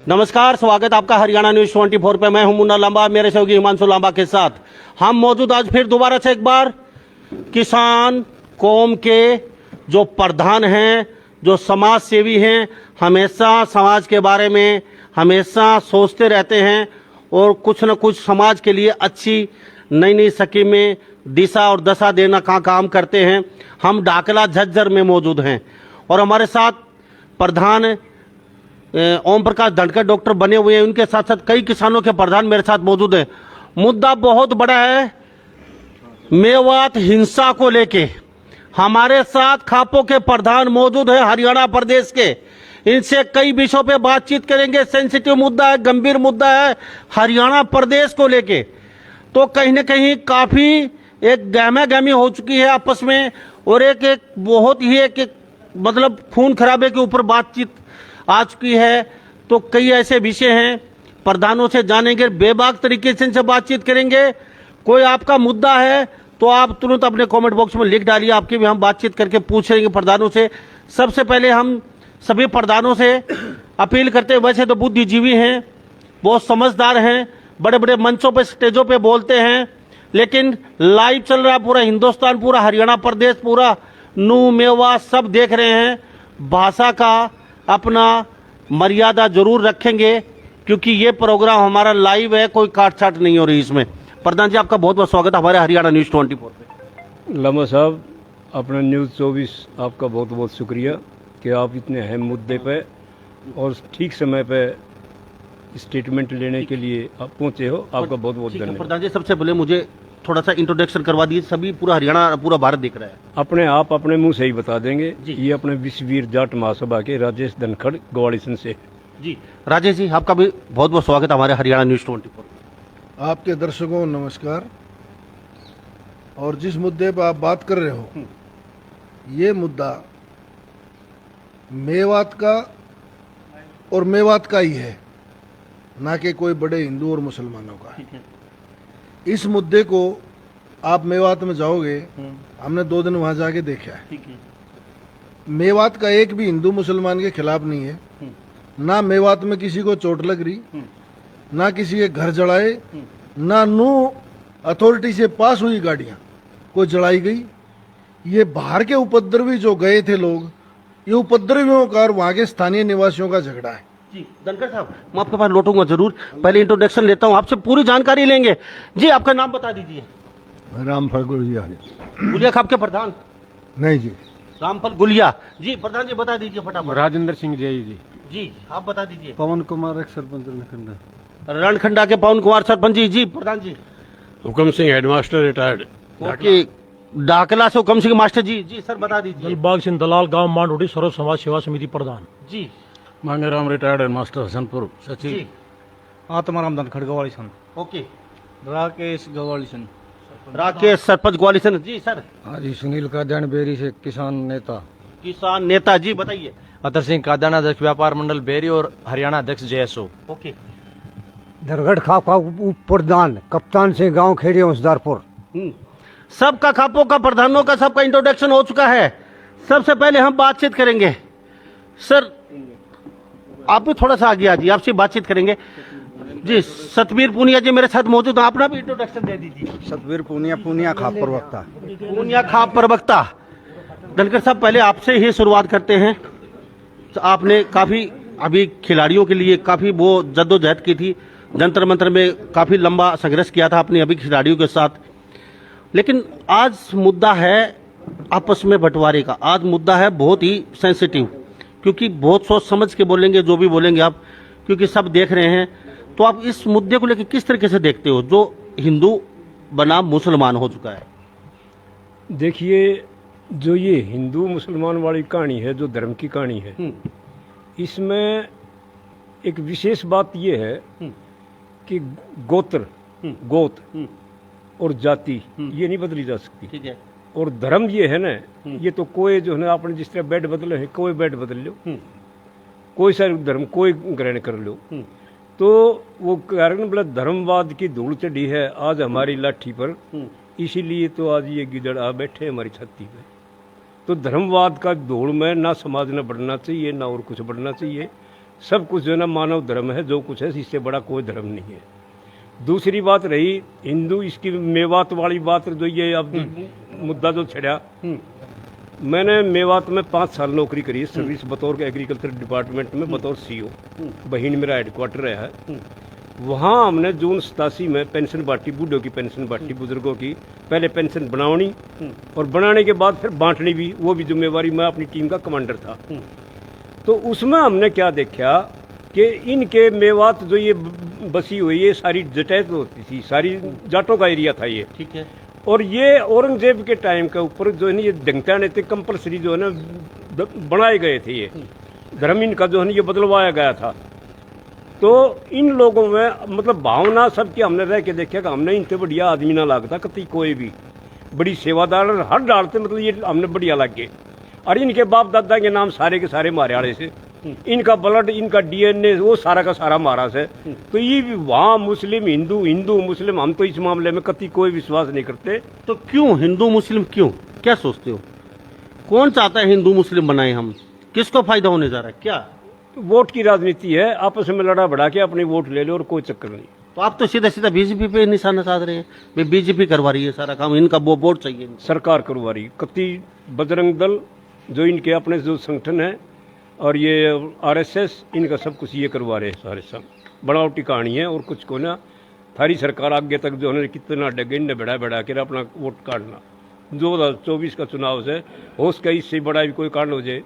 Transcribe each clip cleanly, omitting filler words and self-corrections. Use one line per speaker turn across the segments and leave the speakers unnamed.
नमस्कार, स्वागत आपका हरियाणा न्यूज़ 24 पे। मैं हूं मुन्ना लांबा, मेरे सहयोगी हिमांशु लांबा के साथ हम मौजूद आज फिर दोबारा से एक बार किसान कौम के जो प्रधान हैं, जो समाज सेवी हैं, हमेशा समाज के बारे में हमेशा सोचते रहते हैं और कुछ न कुछ समाज के लिए अच्छी नई नई स्कीमें दिशा और दशा देना का काम करते हैं। हम डाकला झज्जर में मौजूद हैं और हमारे साथ प्रधान ओम प्रकाश धनखड़ डॉक्टर बने हुए हैं। उनके साथ साथ कई किसानों के प्रधान मेरे साथ मौजूद हैं। मुद्दा बहुत बड़ा है, मेवात हिंसा को लेके। हमारे साथ खापों के प्रधान मौजूद है हरियाणा प्रदेश के। इनसे कई विषयों पे बातचीत करेंगे। सेंसिटिव मुद्दा है, गंभीर मुद्दा है हरियाणा प्रदेश को लेके। तो कहीं ना कहीं काफ़ी एक गहमा गहमी हो चुकी है आपस में और एक बहुत ही एक मतलब खून खराबे के ऊपर बातचीत आ चुकी है। तो कई ऐसे विषय हैं, प्रधानों से जानेंगे, बेबाक तरीके से इनसे बातचीत करेंगे। कोई आपका मुद्दा है तो आप तुरंत अपने कमेंट बॉक्स में लिख डालिए, आपकी भी हम बातचीत करके पूछेंगे प्रधानों से। सबसे पहले हम सभी प्रधानों से अपील करते हैं, वैसे तो बुद्धिजीवी हैं, बहुत समझदार हैं, बड़े बड़े मंचों पे स्टेजों पे बोलते हैं, लेकिन लाइव चल रहा पूरा हिंदुस्तान, पूरा हरियाणा प्रदेश, पूरा नू मेवा सब देख रहे हैं। भाषा का अपना मर्यादा जरूर रखेंगे क्योंकि ये प्रोग्राम हमारा लाइव है, कोई काट छाट नहीं हो रही इसमें। प्रधान जी, आपका बहुत बहुत स्वागत है हमारे हरियाणा न्यूज़ 24 पे।
लांबा साहब, अपना न्यूज़ 24 आपका बहुत बहुत शुक्रिया कि आप इतने अहम मुद्दे पे और ठीक समय पे स्टेटमेंट लेने के लिए आप पहुंचे हो। आपका बहुत बहुत धन्यवाद।
प्रधान जी, सबसे पहले मुझे थोड़ा सा इंट्रोडक्शन करवा दीजिए, सभी पूरा हरियाणा पूरा भारत देख रहा है।
अपने आप अपने मुंह से ही बता देंगे। ये अपने विश्ववीर जाट महासभा के राजेश धनखड़ ग्वालिसन से।
जी राजेश जी, आपका भी बहुत बहुत स्वागत है हमारे हरियाणा न्यूज़ 24।
आपके दर्शकों नमस्कार। और जिस मुद्दे पर आप बात कर रहे हो, ये मुद्दा मेवात का और मेवात का ही है, ना कि कोई बड़े हिंदू और मुसलमानों का। इस मुद्दे को आप मेवात में जाओगे, हमने 2 दिन वहां जाके देखा है। मेवात का एक भी हिंदू मुसलमान के खिलाफ नहीं है, ना मेवात में किसी को चोट लग रही, ना किसी के घर जलाए, ना नो अथॉरिटी से पास हुई गाड़ियां को जलाई गई। ये बाहर के उपद्रवी जो गए थे लोग, ये उपद्रवियों का और वहां के स्थानीय निवासियों का झगड़ा है।
जी धनखड़ साहब, मैं आपके पास लौटूंगा जरूर, पहले इंट्रोडक्शन लेता हूँ, आपसे पूरी जानकारी लेंगे। जी आपका नाम बता दीजिए।
रामफल गुलिया।
गुलिया खाप के प्रधान?
नहीं जी,
रामफल गुलिया जी। प्रधान जी बता दीजिए फटाफट।
राजेंद्र सिंह जय जी।
जी आप बता दीजिए।
पवन कुमार एक सरपंच रणखंडा।
रणखंडा के पवन कुमार सरपंच जी। जी प्रधान जी।
हुक्म सिंह हेडमास्टर रिटायर्ड।
ओके, डाकला से हुक्म सिंह मास्टर जी। जी सर बता दीजिए।
दिलबाग सिंह दलाल, गांव मांडोटी, सर्व समाज सेवा समिति प्रधान।
जी
मांगेराम रिटायर्ड हेडमास्टर हसनपुर सचिव।
जी
आत्माराम धनखड़ ग्वालिसन।
ओके,
राकेश ग्वालिसन।
राकेश सरपंच ग्वालिसन। जी सर।
हाँ जी, सुनील कादयान बेरी से किसान नेता।
किसान नेता जी बताइए।
अतर सिंह कादाना अध्यक्ष व्यापार मंडल बेरी और हरियाणा अध्यक्ष जेएसओ।
ओके,
दरगढ़ खाप का उप प्रधान कप्तान सिंह, गांव खेड़ी हंसदारपुर।
सबका खापों का प्रधानों का सबका इंट्रोडक्शन हो चुका है। सबसे पहले हम बातचीत करेंगे। सर आप भी थोड़ा सा आगे आ जाइए, आपसे बातचीत करेंगे। जी सतवीर पूनिया जी मेरे साथ मौजूद हैं, अपना भी इंट्रोडक्शन दे दीजिए।
सतवीर पूनिया खाप प्रवक्ता।
पूनिया खाप प्रवक्ता। धनखड़ साहब, पहले आपसे ही शुरुआत करते हैं। तो आपने काफ़ी अभी खिलाड़ियों के लिए काफ़ी वो जद्दोजहद की थी, जंतर मंतर में काफ़ी लंबा संघर्ष किया था आपने अभी खिलाड़ियों के साथ। लेकिन आज मुद्दा है आपस में बंटवारे का। आज मुद्दा है बहुत ही सेंसिटिव, क्योंकि बहुत सोच समझ के बोलेंगे जो भी बोलेंगे आप, क्योंकि सब देख रहे हैं। तो आप इस मुद्दे को लेकर किस तरीके से देखते हो जो हिंदू बनाम मुसलमान हो चुका है?
देखिए, जो ये हिंदू मुसलमान वाली कहानी है, जो धर्म की कहानी है, इसमें एक विशेष बात ये है कि गोत्र, गोत और जाति ये नहीं बदली जा सकती।
ठीक है।
और धर्म ये है ना, ये तो कोई जो है ना, आपने जिस तरह बेड बदले है, कोई बेड बदल लो, कोई सा धर्म कोई ग्रहण कर लो। तो वो कारण बोला धर्मवाद की धूल चढ़ी है आज हमारी लाठी पर, इसीलिए तो आज ये गिदड़ आ बैठे हमारी छाती पे। तो धर्मवाद का धूल में ना समाज ने बढ़ना चाहिए, ना और कुछ बढ़ना चाहिए। सब कुछ जो है ना मानव धर्म है, जो कुछ है इससे बड़ा कोई धर्म नहीं है। दूसरी बात रही हिंदू, इसकी मेवात वाली बात जो ये अब मुद्दा जो छड़ा, मैंने मेवात में 5 साल नौकरी करी है सर्विस बतौर एग्रीकल्चर डिपार्टमेंट में बतौर सीओ। बहिन मेरा हेडक्वार्टर रहा है। वहाँ हमने जून 87 में पेंशन बांटी, बूढ़ों की पेंशन बांटी, बुजुर्गों की। पहले पेंशन बनानी और बनाने के बाद फिर बांटनी भी, वो भी जिम्मेवारी, मैं अपनी टीम का कमांडर था। तो उसमें हमने क्या देखा कि इनके मेवात जो ये बसी हुई, ये सारी जटैत होती थी, सारी जाटों का एरिया था ये,
ठीक है।
और ये औरंगजेब के टाइम के ऊपर जो है ना ये दंगटाने थे, कंपलसरी जो है ना बनाए गए थे, ये धर्म इनका जो है ना ये बदलवाया गया था। तो इन लोगों में मतलब भावना सबकी हमने रह के देखा कि हमने इनसे बढ़िया आदमी ना लगता कति कोई भी, बड़ी सेवादार और हर डालते, मतलब ये हमने बढ़िया लगे। और इनके बाप दादा के नाम सारे के सारे मारे वाले से, इनका ब्लड, इनका डीएनए वो सारा का सारा मारा से। तो ये भी वहाँ मुस्लिम हिंदू, हिंदू मुस्लिम, हम तो इस मामले में कति कोई विश्वास नहीं करते।
तो क्यों हिंदू मुस्लिम, क्यों, क्या सोचते हो? कौन चाहता है हिंदू मुस्लिम बनाए हम? किसको फायदा होने जा रहा है? क्या
वोट की राजनीति है, आपस में लड़ा बढ़ा के अपनी वोट ले लो और कोई चक्कर नहीं।
तो आप तो सीधा सीधा बीजेपी पे निशाना साध रहे हैं। भाई बीजेपी करवा रही है सारा काम, इनका वो वोट चाहिए।
सरकार करवा रही, कति बजरंग दल जो इनके अपने जो संगठन है और ये आरएसएस, इनका सब कुछ ये करवा रहे हैं सारे, सब बनावटी कहानी है। और कुछ को ना थारी सरकार आगे तक जो है कितना डगे इनने बढ़ा बढ़ा कर अपना वोट काटना। 2024 का चुनाव से हो सका इससे बड़ा भी कोई कांड हो जाए।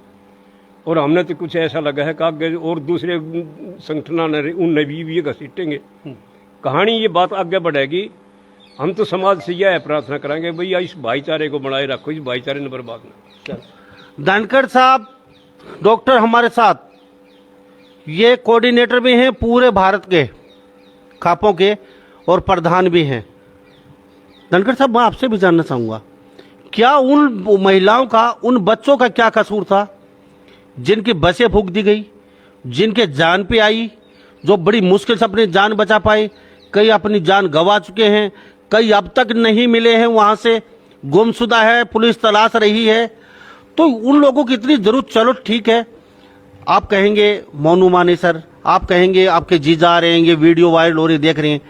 और हमने तो कुछ ऐसा लगा है कि आगे और दूसरे संगठन उनने भी ये घसीटेंगे कहानी, ये बात आगे बढ़ेगी। हम तो समाज से यह प्रार्थना करेंगे भैया इस भाईचारे को बनाए रखो, इस भाईचारे ने बर्बाद ना।
धनखड़ साहब डॉक्टर हमारे साथ, ये कोऑर्डिनेटर भी हैं पूरे भारत के खापों के और प्रधान भी हैं। धनखड़ साहब मैं आपसे भी जानना चाहूँगा, क्या उन महिलाओं का, उन बच्चों का क्या कसूर था जिनकी बसें फूंक दी गई, जिनके जान पे आई, जो बड़ी मुश्किल से अपनी जान बचा पाए? कई अपनी जान गंवा चुके हैं, कई अब तक नहीं मिले हैं, वहाँ से गुमशुदा है, पुलिस तलाश रही है। तो उन लोगों की इतनी जरूरत, चलो ठीक है, आप कहेंगे मोनू माने सर, आप कहेंगे आपके जीजा आ रहे हैं, ये वीडियो वायरल हो रही देख रहे हैं।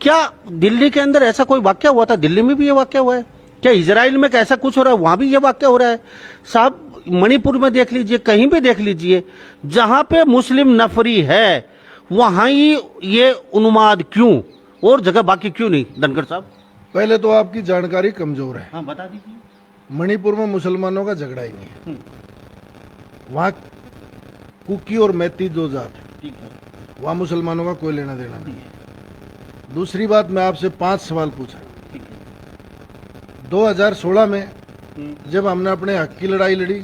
क्या दिल्ली के अंदर ऐसा कोई वाक्य हुआ था? दिल्ली में भी ये वाक्य हुआ है क्या? इजराइल में कैसा कुछ हो रहा है, वहां भी ये वाक्य हो रहा है? साहब मणिपुर में देख लीजिए, कहीं भी देख लीजिए, जहां पे मुस्लिम नफरी है वहां ही ये उन्माद क्यों, और जगह बाकी क्यों नहीं? धनखड़ साहब
पहले तो आपकी जानकारी कमजोर है।
हाँ बता दीजिए।
मणिपुर में मुसलमानों का झगड़ा ही नहीं है। वहाँ कुकी और मैती दो जात है,
ठीक है।
वहाँ मुसलमानों का कोई लेना देना नहीं है। दूसरी बात, मैं आपसे 5 सवाल पूछा। 2016 में जब हमने अपने हक की लड़ाई लड़ी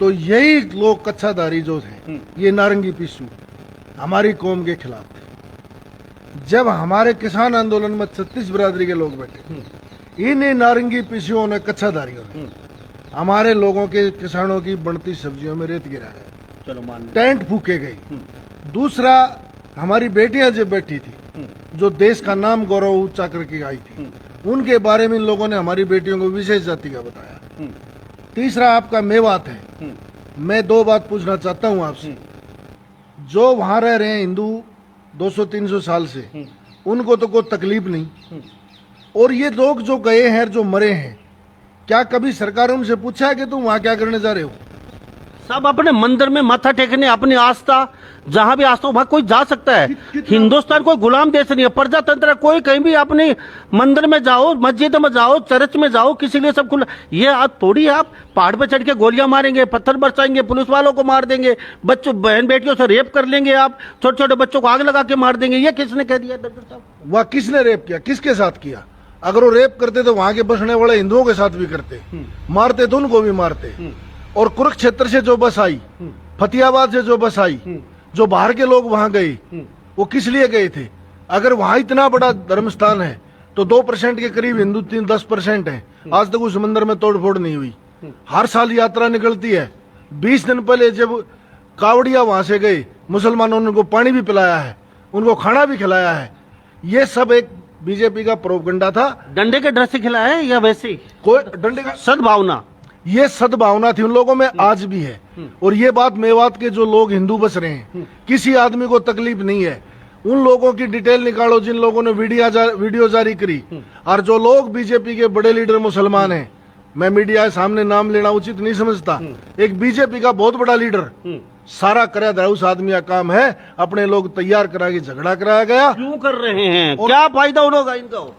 तो यही लोग कच्छाधारी जो थे, ये नारंगी पिस्सू हमारी कौम के खिलाफ थे। जब हमारे किसान आंदोलन में 36 बिरादरी के लोग बैठे, इन्हीं नारंगी पिस्सुओं ने, कच्छाधारियों ने हमारे लोगों के, किसानों की बनती सब्जियों में रेत गिरा है,
चलो मान
टेंट फूके गई। दूसरा, हमारी बेटियां जब बैठी थी, जो देश का नाम गौरव ऊंचा करके आई थी, उनके बारे में इन लोगों ने हमारी बेटियों को विशेष जाति का बताया। तीसरा आपका मेवात है। मैं 2 बात पूछना चाहता हूं आपसे। जो वहां रह रहे हैं हिंदू 200-300 साल से, उनको तो कोई तकलीफ नहीं, और ये लोग जो गए हैं, जो मरे हैं, क्या कभी सरकार ने उनसे पूछा है कि तुम वहां क्या करने जा रहे हो?
सब अपने मंदिर में माथा टेकने, अपनी आस्था, जहां भी आस्था वहां कोई जा सकता है। हिंदुस्तान कोई गुलाम देश नहीं है, प्रजातंत्र है। कोई कहीं भी अपने मंदिर में जाओ, मस्जिद में जाओ, चर्च में जाओ, किसी लिए सब खुला। ये आज थोड़ी आप पहाड़ पे चढ़ के गोलियां मारेंगे, पत्थर बरसाएंगे, पुलिस वालों को मार देंगे, बच्चों बहन बेटियों से रेप कर लेंगे, आप छोटे छोटे बच्चों को आग लगा के मार देंगे। ये किसने कह दिया डॉक्टर साहब?
वह किसने रेप किया, किसके साथ किया? अगर वो रेप करते तो वहां के बसने वाले हिंदुओं के साथ भी करते, मारते तो उनको भी मारते। और कुरुक्षेत्र से जो बस आई, फतेहाबाद से जो बस आई, जो बाहर के लोग वहां गए, वो किस लिए गए थे? अगर वहां इतना बड़ा धर्म स्थान है तो 2% के करीब हिंदू 10% है। आज तक उस मंदिर में तोड़फोड़ नहीं हुई। हर साल यात्रा निकलती है। 20 दिन पहले जब कावड़िया वहां से गए, मुसलमानों ने उनको पानी भी पिलाया है, उनको खाना भी खिलाया है। ये सब एक बीजेपी का प्रोपगंडा था।
डंडे के डर से खिलाया है या वैसे ही?
कोई डंडे का
सद्भावना,
ये सद्भावना थी उन लोगों में, आज भी है। और ये बात मेवात के जो लोग हिंदू बस रहे हैं, किसी आदमी को तकलीफ नहीं है। उन लोगों की डिटेल निकालो जिन लोगों ने वीडियो जारी करी, और जो लोग बीजेपी के बड़े लीडर मुसलमान हैं, मैं मीडिया के सामने नाम लेना उचित नहीं समझता, एक बीजेपी का बहुत बड़ा लीडर सारा कराया था, उस आदमी का काम है अपने लोग तैयार करा के झगड़ा कराया गया।
क्यों कर रहे हैं, क्या फायदा होगा इनका?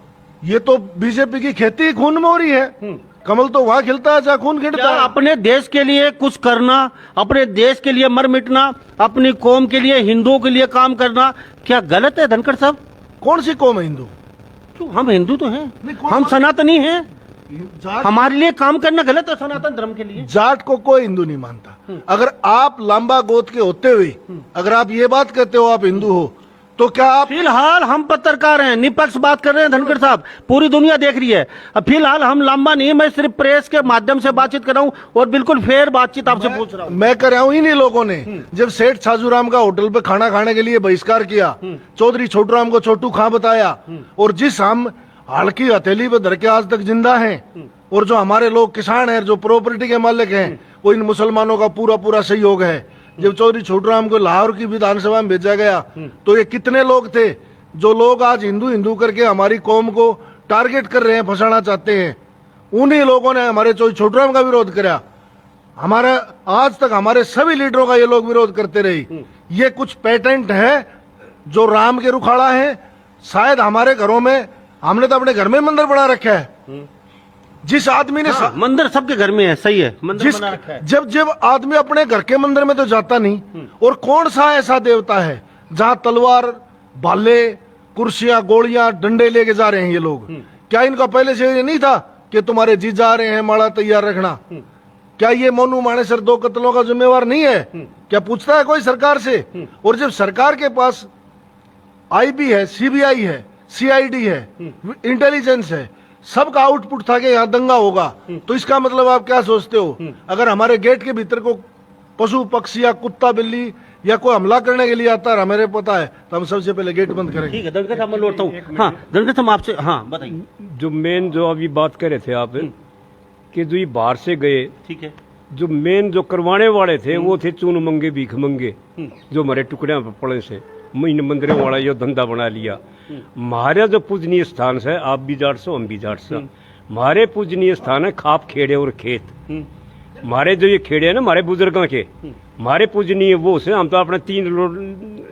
ये तो बीजेपी की खेती खून में हो रही है। कमल तो वहां खिलता है जहाँ खून खिलता
क्या
है।
अपने देश के लिए कुछ करना, अपने देश के लिए मर मिटना, अपनी कौम के लिए, हिंदुओं के लिए काम करना क्या गलत है धनखड़ साहब?
कौन सी कौम है हिंदू?
तो हम हिंदू तो हैं,
नहीं, कौन-
हम सनातनी हैं,
जाट
हमारे लिए काम करना गलत है सनातन धर्म के लिए?
जाट को कोई हिंदू नहीं मानता। अगर आप लांबा गोद के होते हुए अगर आप ये बात कहते हो आप हिंदू हो, तो क्या आप
फिलहाल हम पत्रकार हैं, निष्पक्ष बात कर रहे हैं धनखड़ साहब, पूरी दुनिया देख रही है। अब फिलहाल हम लंबा नहीं, मैं सिर्फ प्रेस के माध्यम से बातचीत कर रहा हूं और बिल्कुल फेयर बातचीत आपसे पूछ रहा हूं।
मैं कर रहा हूं, इन्हीं लोगों ने जब सेठ छाजूराम का होटल पे खाना खाने के लिए बहिष्कार किया, चौधरी छोटूराम को छोटू खां बताया, और जिस हम हल्की हथेली पे धर के आज तक जिंदा हैं, और जो हमारे लोग किसान हैं, जो प्रॉपर्टी के मालिक हैं, वो इन मुसलमानों का पूरा पूरा सहयोग है। जब चौधरी छोटूराम को लाहौर की विधानसभा में भेजा गया, तो ये कितने लोग थे जो लोग आज हिंदू हिंदू करके हमारी कौम को टारगेट कर रहे हैं, फंसाना चाहते हैं। उन्हीं लोगों ने हमारे चौधरी छोटूराम का विरोध किया। हमारा आज तक हमारे सभी लीडरों का ये लोग विरोध करते रहे। ये कुछ पेटेंट है जो राम के रुखाड़ा है। शायद हमारे घरों में, हमने तो अपने घर में मंदिर बना रखा है। जिस आदमी ने
मंदिर सबके घर में है, सही है, मंदिर
जिस
बना रखा है।
जब जब आदमी अपने घर के मंदिर में तो जाता नहीं, और कौन सा ऐसा देवता है जहां तलवार, भाले, कुर्सियां, गोलियां, डंडे लेके जा रहे हैं ये लोग? क्या इनका पहले से ये नहीं था कि तुम्हारे जी जा रहे हैं, माला तैयार रखना? क्या ये मोनू मानेसर 2 कत्लों का जिम्मेवार नहीं है? क्या पूछता है कोई सरकार से? और जब सरकार के पास आईबी है, सीबीआई है, सीआईडी है, इंटेलिजेंस है, सबका आउटपुट था कि यहाँ दंगा होगा, तो इसका मतलब आप क्या सोचते हो? अगर हमारे गेट के भीतर को पशु पक्षी या कुत्ता बिल्ली या कोई हमला करने के लिए आता है, हमें पता है, तो हम सबसे पहले गेट बंद करेंगे।
ठीक है धनखड़ साहब, मैं लौटता हूँ। हाँ धनखड़ साहब आपसे, हाँ बताइए।
जो मेन जो अभी बात कर रहे थे आप कि जो ये बाहर से गए,
ठीक है,
जो मेन जो करवाने वाले थे वो थे चून मंगे भीख मंगे, जो हमारे टुकड़े पड़े से इन मंदिरों वाला ये धंधा बना लिया। हमारे जो पूजनीय स्थान है, आप भी जाट सो हम भी जाट सो, हमारे पूजनीय स्थान है खाप, खेड़े और खेत। हमारे जो ये खेड़े हैं ना हमारे बुजुर्गों के, हमारे पूजनीय वो से हम तो अपने 3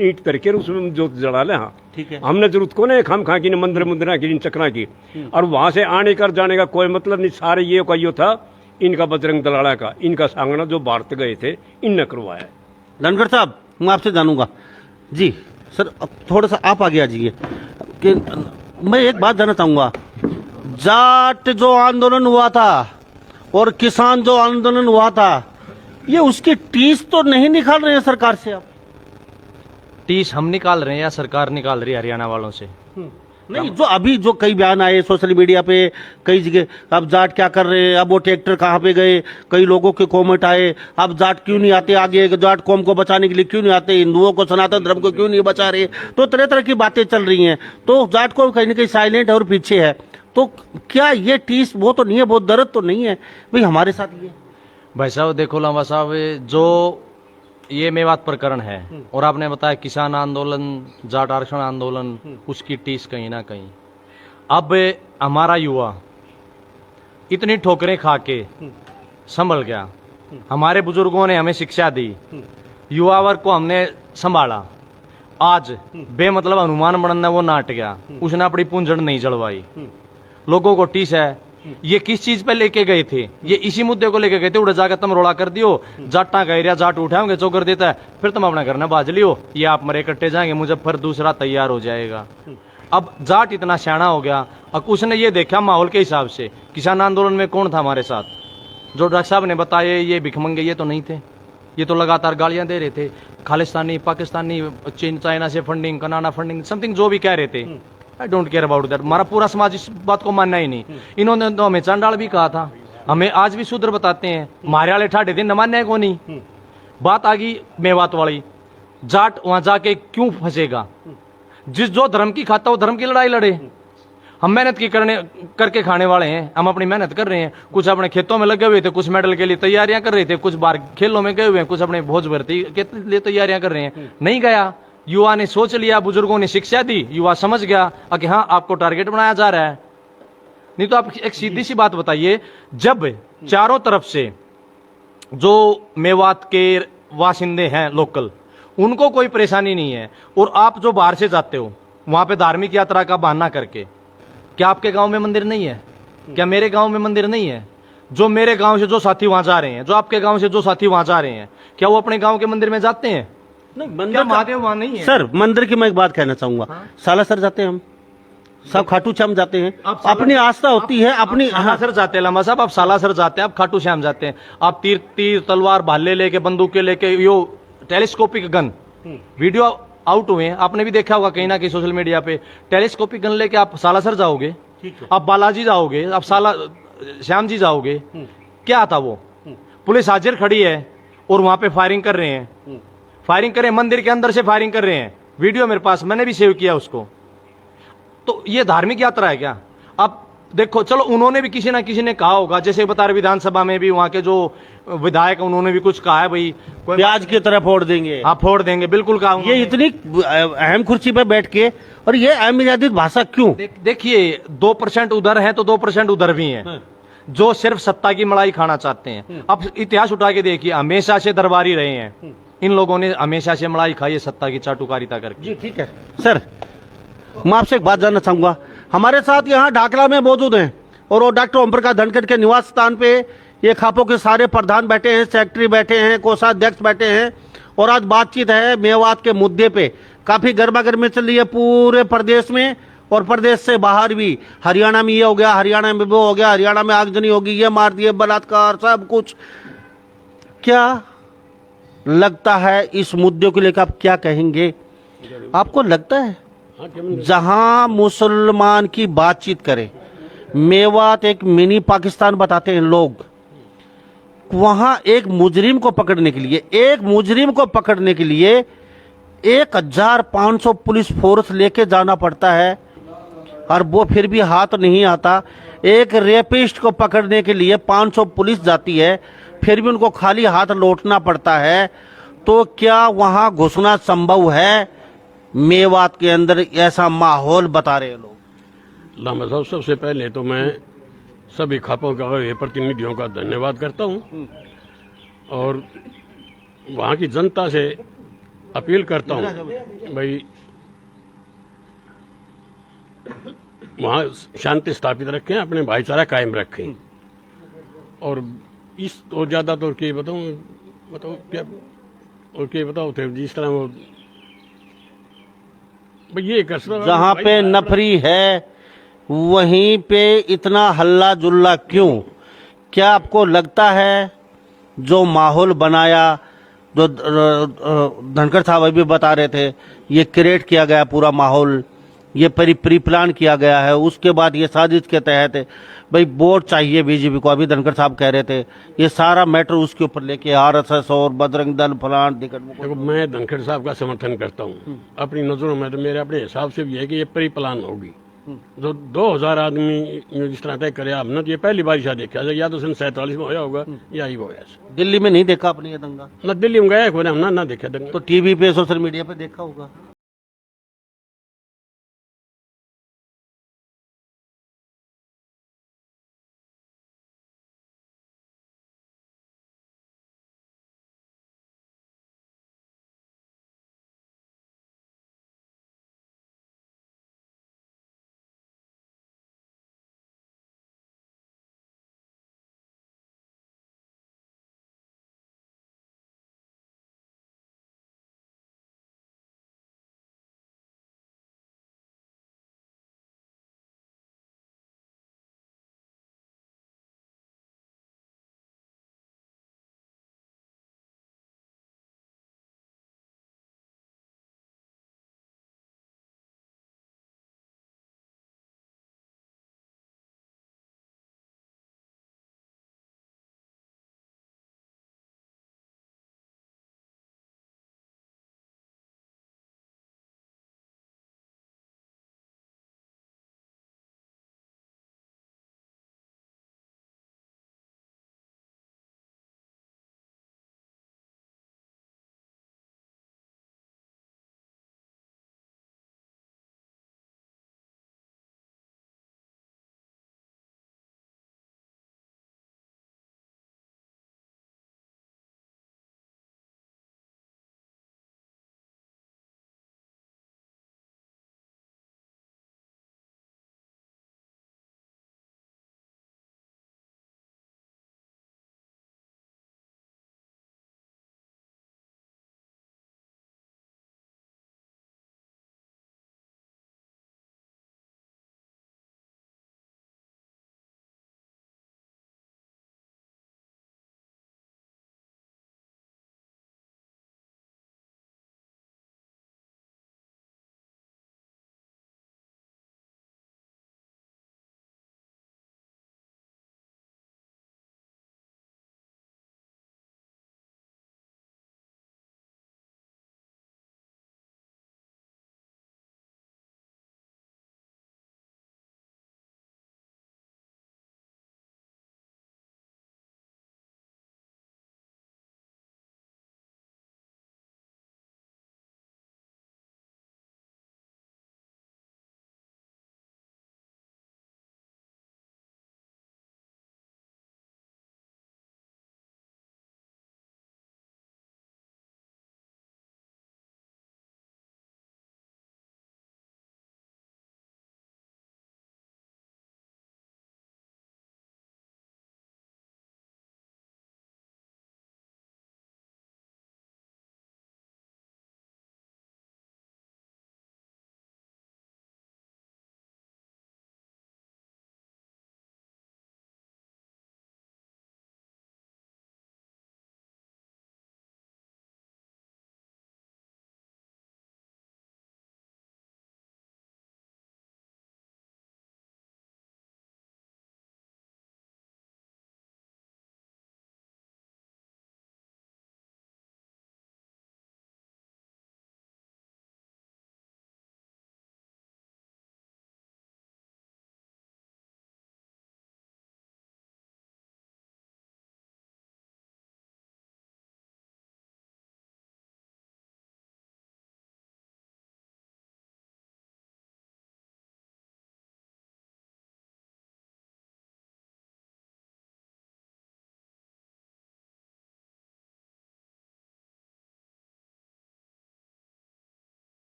ईंट करके उसमें जोत जला ले। हाँ
ठीक है,
हमने जरूरत को ना हम खा की मंदिर मुंदरा की चक्रा की, और वहां से आने कर जाने का कोई मतलब नहीं। सारे ये का यो था इनका बजरंग दलाला का, इनका सांगना जो भारत गए थे इनने करवाया।
धनखड़ साहब मैं आपसे जानूंगा जी सर, अब थोड़ा सा आप आगे आ जाइए कि मैं एक बात जानना चाहूंगा। जाट जो आंदोलन हुआ था और किसान जो आंदोलन हुआ था, ये उसकी टीस तो नहीं निकाल रहे हैं सरकार से? आप
टीस हम निकाल रहे हैं या सरकार निकाल रही है हरियाणा वालों से?
नहीं, जो अभी जो कई बयान आए सोशल मीडिया पे कई जगह, अब जाट क्या कर रहे हैं, अब वो ट्रैक्टर कहाँ पे गए, कई लोगों के कॉमेंट आए, अब जाट क्यों नहीं आते आगे, जाट कौम को बचाने के लिए क्यों नहीं आते, हिंदुओं को, सनातन धर्म को क्यों नहीं बचा रहे, तो तरह तरह की बातें चल रही हैं। तो जाट को कहीं ना कहीं साइलेंट है और पीछे है, तो क्या ये टीस वो तो नहीं है, बहुत दर्द तो नहीं है भाई हमारे साथ? ये
भाई साहब देखो लांबा साहब, जो ये मेवात प्रकरण है और आपने बताया किसान आंदोलन, जाट आरक्षण आंदोलन, उसकी टीस कहीं ना कहीं। अब हमारा युवा इतनी ठोकरें खा के संभल गया, हमारे बुजुर्गों ने हमें शिक्षा दी, युवा वर्ग को हमने संभाला, आज बेमतलब हनुमान बनना वो नाट गया, उसने अपनी पूंजड़ नहीं जलवाई, लोगों को टीस है। ये किस चीज पे लेके गए थे? ये इसी मुद्दे को लेके गए थे, उड़े जाकर तुम रोड़ा कर दियो, जाटा कह रहा जाट उठाओगे चौकर देता है, फिर तुम अपना घर में बाज लियो, ये आप मरे कट्टे जाएंगे, मुजफ्फर दूसरा तैयार हो जाएगा। अब जाट इतना सियाना हो गया, अब उसने ये देखा माहौल के हिसाब से, किसान आंदोलन में कौन था हमारे साथ? जो डॉक्टर साहब ने बताया ये भिखमंगे, ये तो नहीं थे, ये तो लगातार गालियां दे रहे थे, खालिस्तानी, पाकिस्तानी, चीन, चाइना से फंडिंग, कनाडा फंडिंग, समथिंग जो भी कह रहे थे। I don't care about that, हमारा पूरा समाज इस बात को मानना ही नहीं। इन्होंने तो हमें चांडाल भी कहा था, हमें आज भी शूद्र बताते हैं, मारे वाले ठाठे थे, न मानने को नहीं। बात आ गई मेवात वाली, जाट वहां जाके क्यों फंसेगा? जिस जो धर्म की खाता वो धर्म की लड़ाई लड़े, हम मेहनत की करके खाने वाले हैं, हम अपनी मेहनत कर रहे हैं, कुछ अपने खेतों में लगे हुए थे, कुछ मेडल के लिए तैयारियां कर रहे थे, कुछ बाहर खेलों में गए हुए हैं, कुछ अपने भोज भर्ती के लिए तैयारियां कर रहे हैं। नहीं गया, युवा ने सोच लिया, बुजुर्गों ने शिक्षा दी, युवा समझ गया कि हाँ आपको टारगेट बनाया जा रहा है। नहीं तो आप एक सीधी सी बात बताइए, जब चारों तरफ से जो मेवात के वासिंदे हैं लोकल, उनको कोई परेशानी नहीं है, और आप जो बाहर से जाते हो वहां पे धार्मिक यात्रा का बहाना करके, क्या आपके गांव में मंदिर नहीं है? क्या मेरे गांव में मंदिर नहीं है? जो मेरे गांव से जो साथी वहां जा रहे हैं, जो आपके गांव से जो साथी वहां जा रहे हैं, क्या वो अपने गांव के मंदिर में जाते हैं?
नहीं,
क्या
मंदिर
महादेव वहां नहीं है?
सर मंदिर की मैं एक बात कहना चाहूंगा। सालासर जाते हैं हम, सब खाटू श्याम जाते हैं, अपनी आस्था होती है अपनी। हाँ,
सालासर जाते हैं लम्बा साहब, आप सालासर जाते हैं, आप खाटू श्याम जाते हैं, आप तीर तीर तलवार भाले लेके, बंदूकें लेके, यो टेलीस्कोपिक गन वीडियो आउट हुए हैं, आपने भी देखा होगा कहीं ना कहीं सोशल मीडिया पे, टेलीस्कोपिक गन लेके आप सालासर जाओगे, आप बालाजी जाओगे, आप श्याम जी जाओगे, क्या था वो? पुलिस हाजिर खड़ी है और वहां पे फायरिंग कर रहे हैं, फायरिंग कर रहे हैं, मंदिर के अंदर से फायरिंग कर रहे हैं, वीडियो मेरे पास, मैंने भी सेव किया उसको। तो ये धार्मिक यात्रा है क्या? अब देखो, चलो उन्होंने भी किसी ना किसी ने कहा होगा, जैसे बता रहे विधानसभा में भी वहां के जो विधायक, उन्होंने भी कुछ कहा है, भाई कोई
प्याज की तरह फोड़ देंगे।
हाँ फोड़ देंगे, बिल्कुल कहा
ये
उन्होंने।
इतनी अहम कुर्सी पे बैठ के, और ये अहम भाषा क्यों?
देखिए 2% उधर है तो 2% उधर भी हैं, जो सिर्फ सत्ता की मलाई खाना चाहते हैं। अब इतिहास उठा के देखिए, हमेशा से दरबारी रहे हैं इन लोगों ने, हमेशा से मलाई खाई है सत्ता की चाटुकारिता करके।
जी ठीक है सर, मैं आपसे एक बात जानना चाहूंगा। हमारे साथ यहाँ ढाकला में मौजूद हैं, और वो डॉक्टर ओम प्रकाश धनखड़ के निवास स्थान पे ये खापों के सारे प्रधान बैठे हैं, सेक्रेटरी बैठे हैं, कोषाध्यक्ष बैठे हैं, और आज बातचीत है मेवात के मुद्दे पे। काफी गर्मा गर्मी चल रही है पूरे प्रदेश में, और प्रदेश से बाहर भी। हरियाणा में ये हो गया, हरियाणा में वो हो गया, हरियाणा में आगजनी होगी, ये मार दिए, बलात्कार, सब कुछ। क्या लगता है इस मुद्दे को लेकर आप क्या कहेंगे? आपको लगता है जहां मुसलमान की बातचीत करें, मेवात एक मिनी पाकिस्तान बताते हैं लोग, वहां एक मुजरिम को पकड़ने के लिए 1500 पुलिस फोर्स लेके जाना पड़ता है, और वो फिर भी हाथ नहीं आता। एक रेपिस्ट को पकड़ने के लिए 500 पुलिस जाती है, फिर भी उनको खाली हाथ लौटना पड़ता है। तो क्या वहां घुसना संभव है? मेवात के अंदर ऐसा माहौल बता रहे हैं लोग।
लामा साहब, सबसे पहले तो मैं सभी खापों का और प्रतिनिधियों का धन्यवाद करता हूं, और वहाँ की जनता से अपील करता हूं, भाई वहाँ शांति स्थापित रखें, अपने भाईचारा कायम रखें। और इस और ज़्यादा तो क्या बताऊँ क्या, और क्या बताओ थे, जिस तरह वो ये
जहाँ पे नफरी है वहीं पे इतना हल्ला जुल्ला क्यों? क्या आपको लगता है जो माहौल बनाया, जो धनखड़ साहब अभी बता रहे थे, ये क्रिएट किया गया पूरा माहौल, ये प्री प्लान किया गया है, उसके बाद ये साजिश के तहत भाई वोट चाहिए बीजेपी को, अभी धनखड़ साहब कह रहे थे, ये सारा मैटर उसके ऊपर लेके आरएसएस और बजरंग दल फलान
देखो, मैं धनखड़ साहब का समर्थन करता हूँ अपनी नज़रों में, तो मेरे अपने हिसाब से भी है कि ये प्री प्लान होगी। जो 2000 आदमी जिस तरह तय करे, हमने तो ये पहली बार शायद देखा, या तो सन 47 में होया होगा या ही होया।
दिल्ली में नहीं देखा आपने ये दंगा?
ना दिल्ली में गया हमने ना देखा दंगा,
तो टीवी पे सोशल मीडिया पे देखा होगा।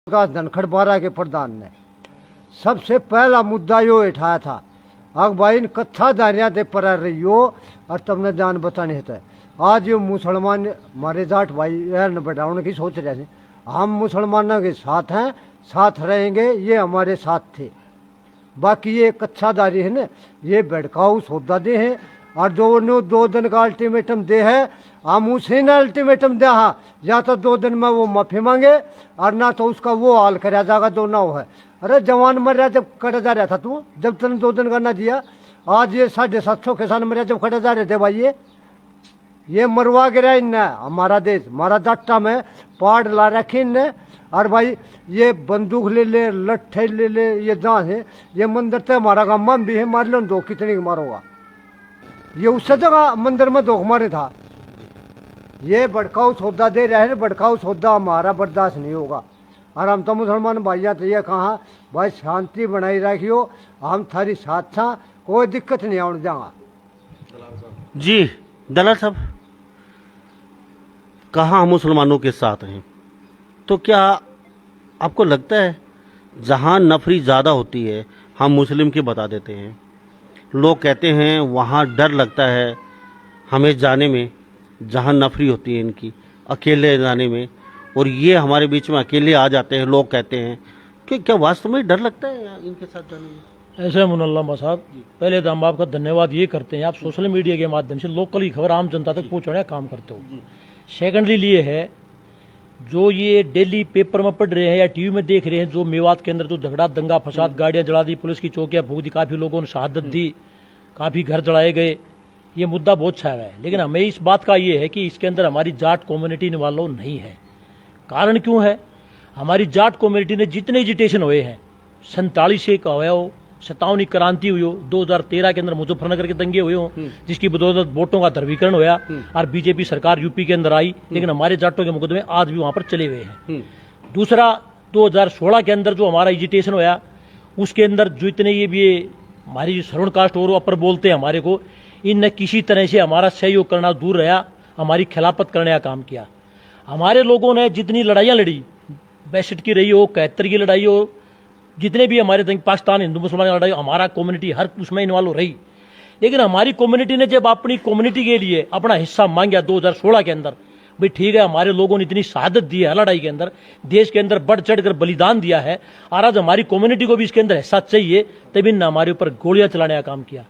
विकास धनखड़ बारा के प्रधान ने सबसे पहला मुद्दा यो उठाया था, अग भाई इन कथा दारिया दे पर रही हो और तुमने जान बताने थे। आज ये मुसलमान हमारे जाट भाई बढ़ाने की सोच रहे थे, हम मुसलमानों के साथ हैं, साथ रहेंगे, ये हमारे साथ थे। बाकी ये कच्छादारी है ना, ये भड़काऊ सौदा दे हैं और जो ने 2 दिन का अल्टीमेटम दे है, हम उसे ने अल्टीमेटम दिया है, या तो 2 दिन में वो माफी मांगे और ना तो उसका वो हाल कराया जाएगा जो ना हो है। अरे जवान मर रहा जब कटा जा रहा था तू, जब तूने 2 दिन का ना दिया। आज ये 750 किसान मर रहा जब कटा जा रहे थे भाई, ये मरवा गिरा इनने हमारा देश, हमारा जाट्टा में पाड़ ला रखे इनने। और भाई ये बंदूक ले ले, लट्ठे ले ले, ये जहाँ है ये मंदिर तो हमारा का मन भी है, मार लो दो कितने की मारोगा। ये उससे जगह मंदिर में दो मारे था। ये भड़काऊ सौदा दे रहे हैं, भड़काऊ सौदा हमारा बर्दाश्त नहीं होगा। और हम तो मुसलमान भाइया तो ये कहा भाई शांति बनाई रखियो, हम थारी साथ था, कोई दिक्कत नहीं आने जाऊँगा।
जी दलाल साहब, कहाँ हम मुसलमानों के साथ हैं, तो क्या आपको लगता है जहाँ नफरी ज़्यादा होती है हम मुस्लिम की बता देते हैं? लोग कहते हैं वहाँ डर लगता है हमें जाने में जहाँ नफरी होती है इनकी, अकेले जाने में, और ये हमारे बीच में अकेले आ जाते हैं। लोग कहते हैं कि क्या वास्तव में डर लगता है इनके साथ जाने में?
ऐसे मुनल्ला साहब, पहले तो हम आपका धन्यवाद ये करते हैं, आप सोशल मीडिया के माध्यम से लोकल ही खबर आम जनता तक पहुँचाने का काम करते हो। सेकेंडली लिए है, जो ये डेली पेपर में पढ़ रहे हैं या टीवी में देख रहे हैं, जो मेवात के अंदर जो झगड़ा दंगा फसाद, गाड़ियाँ जला दी, पुलिस की चौकियाँ फूक दी, काफ़ी लोगों ने शहादत दी, काफ़ी घर जलाए गए, ये मुद्दा बहुत छाया है। लेकिन हमें इस बात का ये है कि इसके अंदर हमारी जाट कम्युनिटी इन्वॉल्व नहीं है। कारण क्यों है? हमारी जाट कम्युनिटी ने जितने एजिटेशन हुए हैं, 47 से का हुआ हो, 57 क्रांति हुई हो, 2013 के अंदर मुजफ्फरनगर के दंगे हुए हो, जिसकी बदौलत वोटों का ध्रुवीकरण होया और बीजेपी सरकार यूपी के अंदर आई, लेकिन हमारे जाटों के मुकदमे आज भी वहाँ पर चले हुए हैं। दूसरा, 2016 के अंदर जो हमारा एजिटेशन होया, उसके अंदर जो इतने ये भी हमारी जो श्रवण कास्ट और अपर बोलते हैं हमारे को, इनने किसी तरह से हमारा सहयोग करना दूर रहा, हमारी खिलाफत करने का काम किया। हमारे लोगों ने जितनी लड़ाइयाँ लड़ी, 62 की रही हो, 71 की लड़ाई हो, जितने भी हमारे पाकिस्तान हिंदू मुसलमान लड़ाई, हमारा कम्युनिटी हर उसमें इन्वॉल्व रही। लेकिन हमारी कम्युनिटी ने जब अपनी कम्युनिटी के लिए अपना हिस्सा मांगा 2016 के अंदर, भाई ठीक है, हमारे लोगों ने इतनी शहादत दी है लड़ाई के अंदर, देश के अंदर बढ़ चढ़ कर बलिदान दिया है, और आज हमारी कम्युनिटी को भी इसके अंदर हिस्सा चाहिए, तभी इन्होंने हमारे ऊपर गोलियां चलाने का काम किया।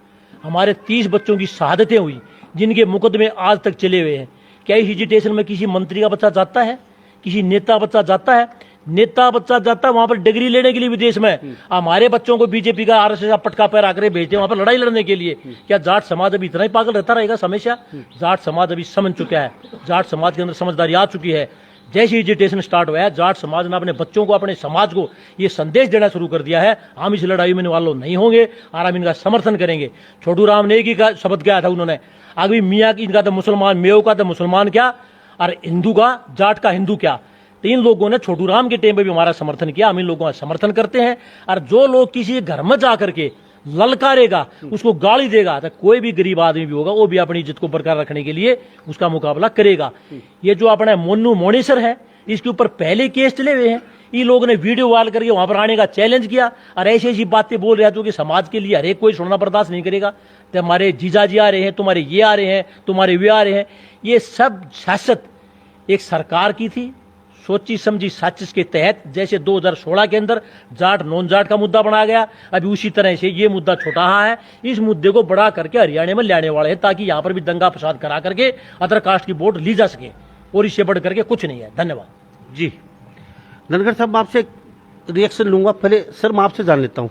हमारे 30 बच्चों की शहादतें हुई, जिनके मुकदमे आज तक चले हुए हैं। क्या इस एजिटेशन में किसी मंत्री का बच्चा जाता है? किसी नेता बच्चा जाता है? नेता बच्चा जाता है वहां पर डिग्री लेने के लिए विदेश में। हमारे बच्चों को बीजेपी का RSS का पटका पैर आकर भेजते हैं वहां पर लड़ाई लड़ने के लिए। क्या जाट समाज अभी इतना ही पागल रहता रहेगा हमेशा? जाट समाज अभी समझ चुका है, जाट समाज के अंदर समझदारी आ चुकी है। जैसे एजिटेशन स्टार्ट हुआ है, जाट समाज ने अपने बच्चों को, अपने समाज को ये संदेश देना शुरू कर दिया है, हम इस लड़ाई में इन्वॉल्व नहीं होंगे और हम इनका समर्थन करेंगे। छोटू राम ने एक ही शब्द किया था उन्होंने, अभी मियाँ इनका तो मुसलमान, मेव का तो मुसलमान क्या और हिंदू का, जाट का हिंदू क्या। 3 लोगों ने छोटू राम के टाइम पे भी हमारा समर्थन किया, हम इन लोगों का समर्थन करते हैं। और जो लोग किसी घर में जा करके ललकारेगा, उसको गाली देगा, तो कोई भी गरीब आदमी भी होगा वो भी अपनी इज्जत को बरकरार रखने के लिए उसका मुकाबला करेगा। ये जो अपना मोनू मोनेसर है, इसके ऊपर पहले केस चले हुए हैं। ये लोग ने वीडियो वायरल करके वहां पर आने का चैलेंज किया और ऐसी ऐसी बातें बोल रहे हैं जो कि समाज के लिए हर एक कोई सुनना बर्दाश्त नहीं करेगा। तो हमारे जीजाजी आ रहे हैं, तुम्हारे ये आ रहे हैं, तुम्हारे वे आ रहे हैं। ये सब सियासत एक सरकार की थी, सोची समझी साजिश के तहत। जैसे 2016 के अंदर जाट नॉन जाट का मुद्दा बनाया गया, अभी उसी तरह से ये मुद्दा छोटा है। इस मुद्दे को बड़ा करके हरियाणा में लाने वाले हैं, ताकि यहाँ पर भी दंगा फसाद करा करके अदर कास्ट की वोट ली जा सके, और इससे बढ़ करके कुछ नहीं है। धन्यवाद
जी धनखड़ साहब, मैं आपसे रिएक्शन लूंगा। पहले सर मैं आपसे जान लेता हूँ,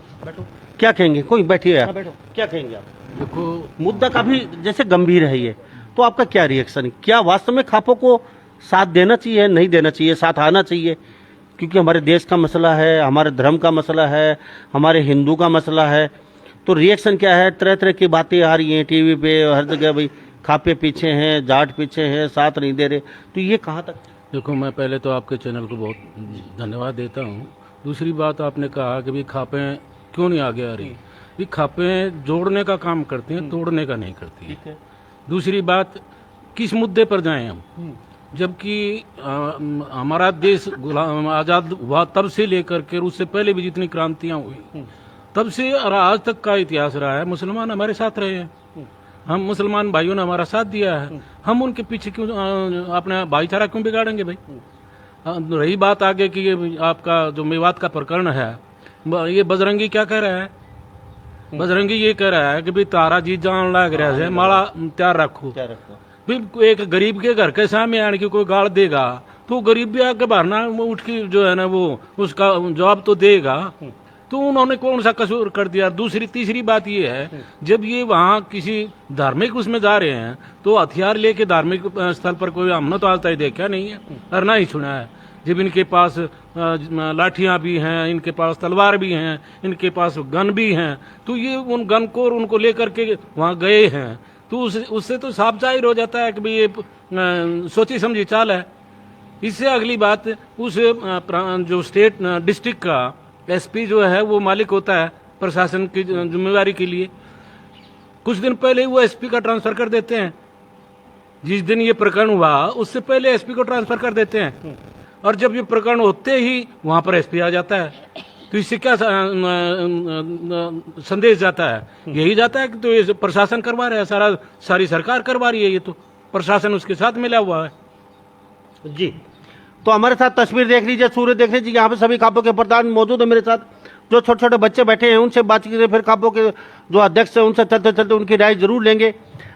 क्या कहेंगे? कोई बैठिए आप, क्या कहेंगे आप? देखो मुद्दा काफी जैसे गंभीर है ये, तो आपका क्या रिएक्शन है? क्या वास्तव में खापों को साथ देना चाहिए, नहीं देना चाहिए, साथ आना चाहिए? क्योंकि हमारे देश का मसला है, हमारे धर्म का मसला है, हमारे हिंदू का मसला है। तो रिएक्शन क्या है? तरह तरह की बातें आ रही हैं टीवी पे, हर जगह भाई खापे पीछे हैं, जाट पीछे हैं, साथ नहीं दे रहे। तो ये कहाँ तक?
देखो, मैं पहले तो आपके चैनल को बहुत धन्यवाद देता हूँ। दूसरी बात, आपने कहा कि भाई खापें क्यों नहीं आगे आ रही। ये खापें जोड़ने का काम करती हैं, तोड़ने का नहीं करती है। दूसरी बात, किस मुद्दे पर जाएं हम? जबकि हमारा देश गुलाम आज़ाद हुआ तब से लेकर के उससे पहले भी जितनी क्रांतियां हुई तब से और आज तक का इतिहास रहा है। मुसलमान हमारे साथ रहे हैं, हम मुसलमान भाइयों ने हमारा साथ दिया है, हम उनके पीछे क्यों अपना भाईचारा क्यों बिगाड़ेंगे भाई। रही बात आगे की ये आपका जो मेवात का प्रकरण है, ये बजरंगी क्या कह रहा है? बजरंगी ये कह रहा है कि भाई तारा जी जान लग रहा है, माला तैयार रखो। फिर एक गरीब के घर के सामने आने की कोई गाल देगा तो गरीब भी आके भरना उठ के जो है ना वो उसका जवाब तो देगा। तो उन्होंने कौन सा कसूर कर दिया। दूसरी तीसरी बात ये है, जब ये वहाँ किसी धार्मिक उसमें जा रहे हैं तो हथियार लेके धार्मिक स्थल पर कोई हमने तो आज तक देखा नहीं है और ना ही सुना है। जब इनके पास लाठियां भी हैं, इनके पास तलवार भी हैं, इनके पास गन भी हैं, तो ये उन गन को और उनको लेकर के वहाँ गए हैं तो उससे तो साफ जाहिर हो जाता है कि भाई ये सोची समझी चाल है। इससे अगली बात, उस जो स्टेट डिस्ट्रिक्ट का एसपी जो है वो मालिक होता है प्रशासन की जिम्मेवारी के लिए। कुछ दिन पहले वो एसपी का ट्रांसफर कर देते हैं। जिस दिन ये प्रकरण हुआ उससे पहले एसपी को ट्रांसफर कर देते हैं और जब ये प्रकरण होते ही वहां पर एसपी आ जाता है। तो इससे क्या संदेश जाता है? यही जाता है कि तो ये प्रशासन करवा रहा है, सारी सरकार करवा रही है, ये तो प्रशासन उसके साथ मिला हुआ है।
जी, तो हमारे साथ तस्वीर देख लीजिए, सूर्य देख लीजिए, यहाँ पे सभी खापों के प्रधान मौजूद है मेरे साथ। जो छोटे छोटे बच्चे बैठे हैं उनसे बातचीत करें, फिर खापों के जो अध्यक्ष हैं उनसे चलते चलते उनकी राय जरूर लेंगे।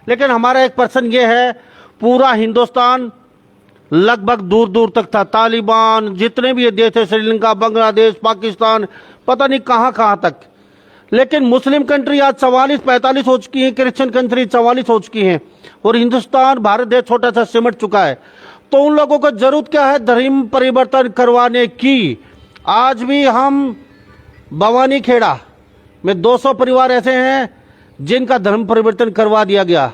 लेकिन हमारा एक प्रश्न ये है, पूरा हिंदुस्तान लगभग दूर दूर तक था, तालिबान जितने भी ये देश है, श्रीलंका, बांग्लादेश, पाकिस्तान, पता नहीं कहाँ कहाँ तक। लेकिन मुस्लिम कंट्री आज 44-45 हो चुकी हैं, क्रिश्चियन कंट्री 44 हो चुकी हैं और हिंदुस्तान भारत देश छोटा सा सिमट चुका है। तो उन लोगों को जरूरत क्या है धर्म परिवर्तन करवाने की? आज भी हम भवानी खेड़ा में 200 परिवार ऐसे हैं जिनका धर्म परिवर्तन करवा दिया गया।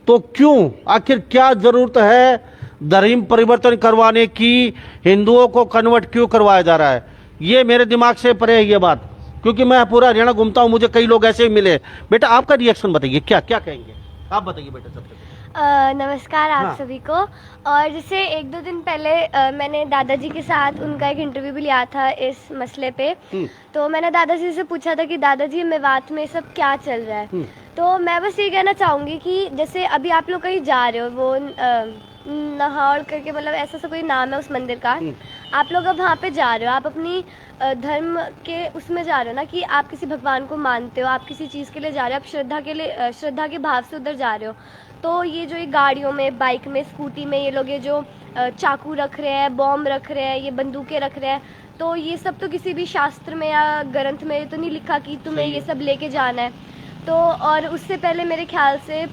तो क्यों, आखिर क्या जरूरत है धर्म परिवर्तन करवाने की? हिंदुओं को कन्वर्ट क्यों करवाया जा रहा है? ये मेरे दिमाग से परे है ये बात, क्योंकि मैं पूरा हरियाणा घूमता हूँ, मुझे कई लोग ऐसे ही मिले। बेटा आपका रिएक्शन बताइए, क्या क्या कहेंगे आप? बताइए बेटा सबसे पहले।
नमस्कार आप
हाँ।
सभी को। और जैसे 1-2 दिन पहले मैंने दादाजी के साथ उनका एक इंटरव्यू भी लिया था इस मसले पे। तो मैंने दादाजी से पूछा था कि दादाजी मेवात में सब क्या चल रहा है। तो मैं बस ये कहना चाहूँगी कि जैसे अभी आप लोग कहीं जा रहे हो, वो नहाड़ करके मतलब ऐसा सा कोई नाम है उस मंदिर का, आप लोग अब वहाँ पे जा रहे हो, आप अपनी धर्म के उसमें जा रहे हो ना, कि आप किसी भगवान को मानते हो, आप किसी चीज़ के लिए जा रहे हो, आप श्रद्धा के भाव से उधर जा रहे हो। तो ये जो ये गाड़ियों में, बाइक में, स्कूटी में ये लोग ये जो चाकू रख रहे हैं, बॉम्ब रख रहे हैं, ये बंदूकें रख रहे हैं, तो ये सब तो किसी भी शास्त्र में या ग्रंथ में तो नहीं लिखा कि तुम्हें ये सब लेके जाना है। तो और उससे पहले मेरे ख्याल से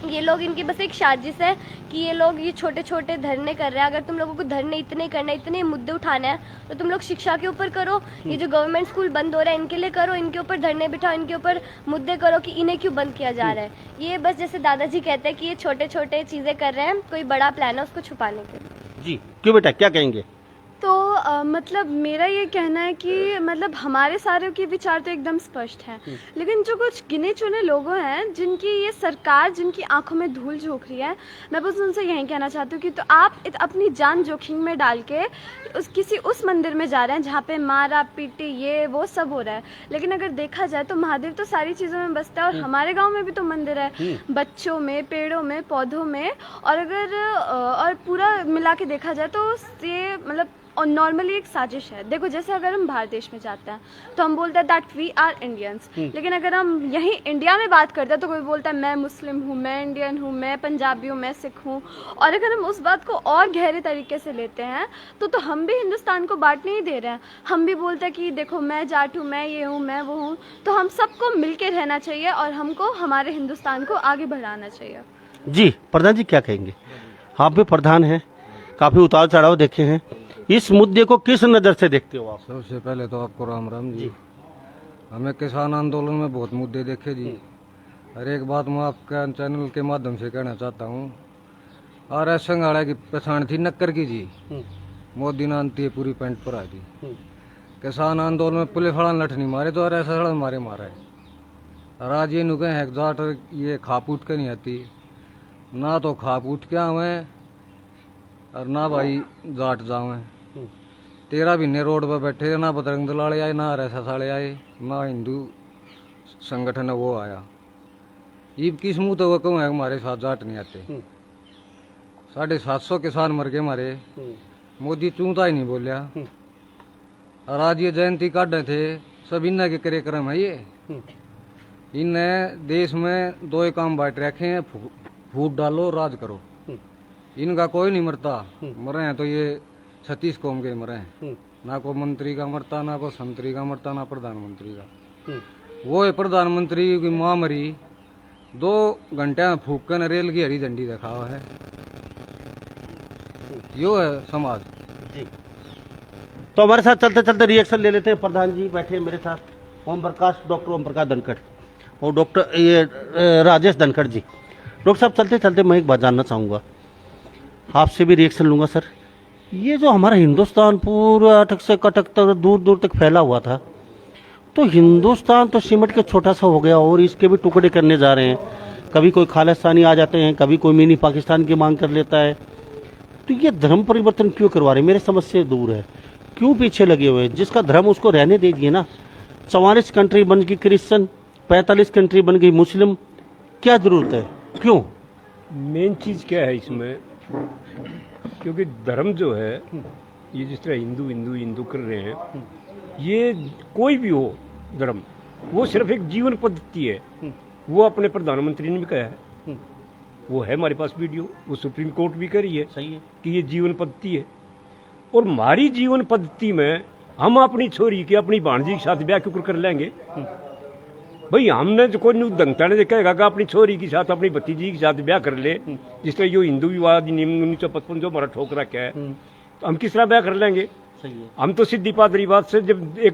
ये लोग, इनकी बस एक साजिश है कि ये लोग ये छोटे छोटे धरने कर रहे हैं। अगर तुम लोगों को धरने इतने करना है, इतने मुद्दे उठाना है, तो तुम लोग शिक्षा के ऊपर करो, ये जो गवर्नमेंट स्कूल बंद हो रहा है इनके लिए करो, इनके ऊपर धरने बिठाओ, इनके ऊपर मुद्दे करो कि इन्हें क्यों बंद किया जा रहा है। ये बस जैसे दादाजी कहते हैं कि ये छोटे छोटे चीज़ें कर रहे हैं, कोई बड़ा प्लान है उसको छुपाने के लिए।
जी क्यों बेटा, क्या कहेंगे?
तो मतलब मेरा ये कहना है कि मतलब हमारे सारे के विचार तो एकदम स्पष्ट हैं, लेकिन जो कुछ गिने चुने लोग हैं जिनकी ये सरकार, जिनकी आंखों में धूल झोंक रही है, मैं बस उनसे यही कहना चाहती हूँ कि तो आप अपनी जान जोखिम में डाल के उस मंदिर में जा रहे हैं जहाँ पे मारा पीटी ये वो सब हो रहा है। लेकिन अगर देखा जाए तो महादेव तो सारी चीज़ों में बसता है, और हमारे गाँव में भी तो मंदिर है, बच्चों में, पेड़ों में, पौधों में। और अगर और पूरा मिला के देखा जाए तो ये मतलब और नॉर्मली एक साजिश है। देखो जैसे अगर हम भारत देश में जाते हैं तो हम बोलते हैं दैट वी आर इंडियंस, लेकिन अगर हम यहीं इंडिया में बात करते हैं तो कोई बोलता है मैं मुस्लिम हूँ, मैं इंडियन हूँ, मैं पंजाबी हूँ, मैं सिख हूँ। और अगर हम उस बात को और गहरे तरीके से लेते हैं तो हम भी हिंदुस्तान को बांटने ही दे रहे हैं। हम भी बोलते हैं कि देखो मैं जाट हूँ, मैं ये हूँ, मैं वो हूँ। तो हम सबको मिल के रहना चाहिए और हमको हमारे हिंदुस्तान को आगे बढ़ाना चाहिए।
जी प्रधान जी क्या कहेंगे? आप भी प्रधान हैं, काफ़ी उतार चढ़ाव देखे हैं, इस मुद्दे को किस नज़र से देखते हो आप?
सबसे पहले तो आपको राम राम जी। हमें किसान आंदोलन में बहुत मुद्दे देखे जी। हर एक बात मैं आपका चैनल के माध्यम से कहना चाहता हूँ। और एस संघाड़ा की पहचान थी नक्कर की जी, मोदी नानती है पूरी पैंट पर आ जी। किसान आंदोलन में पुलिस वाला लठ नहीं मारे तो ऐसा सड़ा मारे मारा है। और आज ये नुके हैं जाट ये खा पूट के नहीं आती ना, तो खा पूट क्या हुए और ना भाई जाट जावे। 13 महीने रोड पर बैठे, ना बजरंग दल वाले आए, ना RSS वाले आए, ना हिंदू संगठन है वो आया। ये किस मुँह तो वो क्यों है हमारे साथ जाट नहीं आते। 750 किसान मर गए हमारे, मोदी चूंता ही नहीं बोलिया। और आज ये जयंती काटे थे सब इन्ना के कार्यक्रम है ये। इनने देश में 2 ही काम बांट रखे हैं, फूट डालो राज करो। इनका कोई नहीं मरता, मरे हैं तो ये 36 कौम के मरे हैं। ना कोई मंत्री का मरता, ना कोई संतरी का मरता, ना प्रधानमंत्री का। वो है प्रधानमंत्री की माँ मरी, 2 घंटे में फूक कर रेल की हरी झंडी दिखावा है। यो है समाज।
तो हमारे साथ चलते चलते रिएक्शन ले लेते हैं। प्रधान जी बैठे हैं मेरे साथ, डॉक्टर ओम प्रकाश धनखड़ और डॉक्टर ये राजेश धनखड़ जी। डॉक्टर साहब चलते चलते मैं एक बात जानना चाहूँगा, आपसे भी रिएक्शन लूँगा सर। ये जो हमारा हिंदुस्तान पूरा अटक से कटक तक दूर दूर तक फैला हुआ था, तो हिंदुस्तान तो सिमट के छोटा सा हो गया और इसके भी टुकड़े करने जा रहे हैं। कभी कोई खालिस्तानी आ जाते हैं, कभी कोई मिनी पाकिस्तान की मांग कर लेता है। तो ये धर्म परिवर्तन क्यों करवा रहे हैं? मेरे समझ से दूर है, क्यों पीछे लगे हुए हैं? जिसका धर्म उसको रहने दीजिए ना। 44 कंट्री बन गई क्रिश्चियन, 45 कंट्री बन गई मुस्लिम, क्या जरूरत है? क्यों?
मेन चीज़ क्या है इसमें, क्योंकि धर्म जो है ये जिस तरह हिंदू हिंदू हिंदू कर रहे हैं, ये कोई भी हो धर्म, वो सिर्फ एक जीवन पद्धति है। वो अपने प्रधानमंत्री ने भी कहा है, वो है हमारे पास वीडियो, वो सुप्रीम कोर्ट भी कह रही है,
सही है
कि ये जीवन पद्धति है। और हमारी जीवन पद्धति में हम अपनी छोरी के अपनी भांजी के साथ ब्याह क्यों कर लेंगे? भाई हमने जो कोई दंगता ने कहेगा कि अपनी छोरी के साथ अपनी भतीजी के साथ ब्याह कर ले, जिस तरह जो हिंदू विवाद नियम 1955 जो हमारा ठोक रखा है, तो हम किस तरह ब्याह कर लेंगे?
सही है।
हम तो सीधी पादरी बात से, जब एक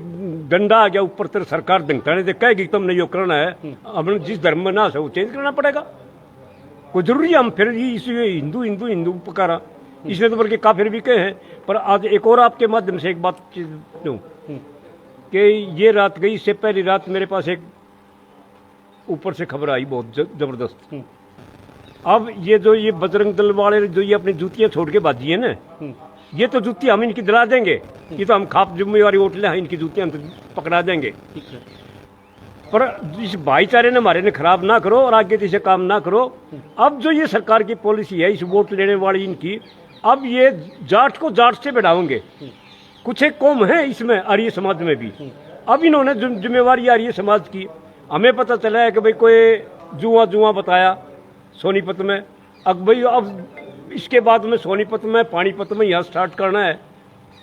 डंडा आ गया ऊपर तर सरकार दंगता ने कहेगी तुमने यो करना है, अब जिस धर्म में ना से वो चेंज करना पड़ेगा। कोई जरूरी है हम फिर इस हिंदू हिंदू हिंदू पुकारा, इसलिए तो बल्कि काफिर भी कहे हैं। पर आज एक और आपके माध्यम से एक बात दूं कि ये रात गई, इससे पहली रात मेरे पास एक ऊपर से खबर आई बहुत जबरदस्त। अब ये बजरंग दल वाले जो ये अपनी जूतियां छोड़ के बाजी है ना, ये तो जूती हम इनकी दिला देंगे, ये तो हम खाप जिम्मेवारी उठ ले, इनकी जूतियां हम तो पकड़ा देंगे। पर इस भाईचारे ने हमारे ने खराब ना करो और आगे से काम ना करो। अब जो ये सरकार की पॉलिसी है इस वोट लेने वाली इनकी, अब ये जाट को जाट से बढ़ाओगे। कुछ एक कौम है इसमें आर्य समाज में भी, अब इन्होंने जिम्मेवारी आर्य समाज की। हमें पता चला है कि भाई कोई जुआ बताया सोनीपत में, अब भाई अब इसके बाद में सोनीपत में पानीपत में यहाँ स्टार्ट करना है।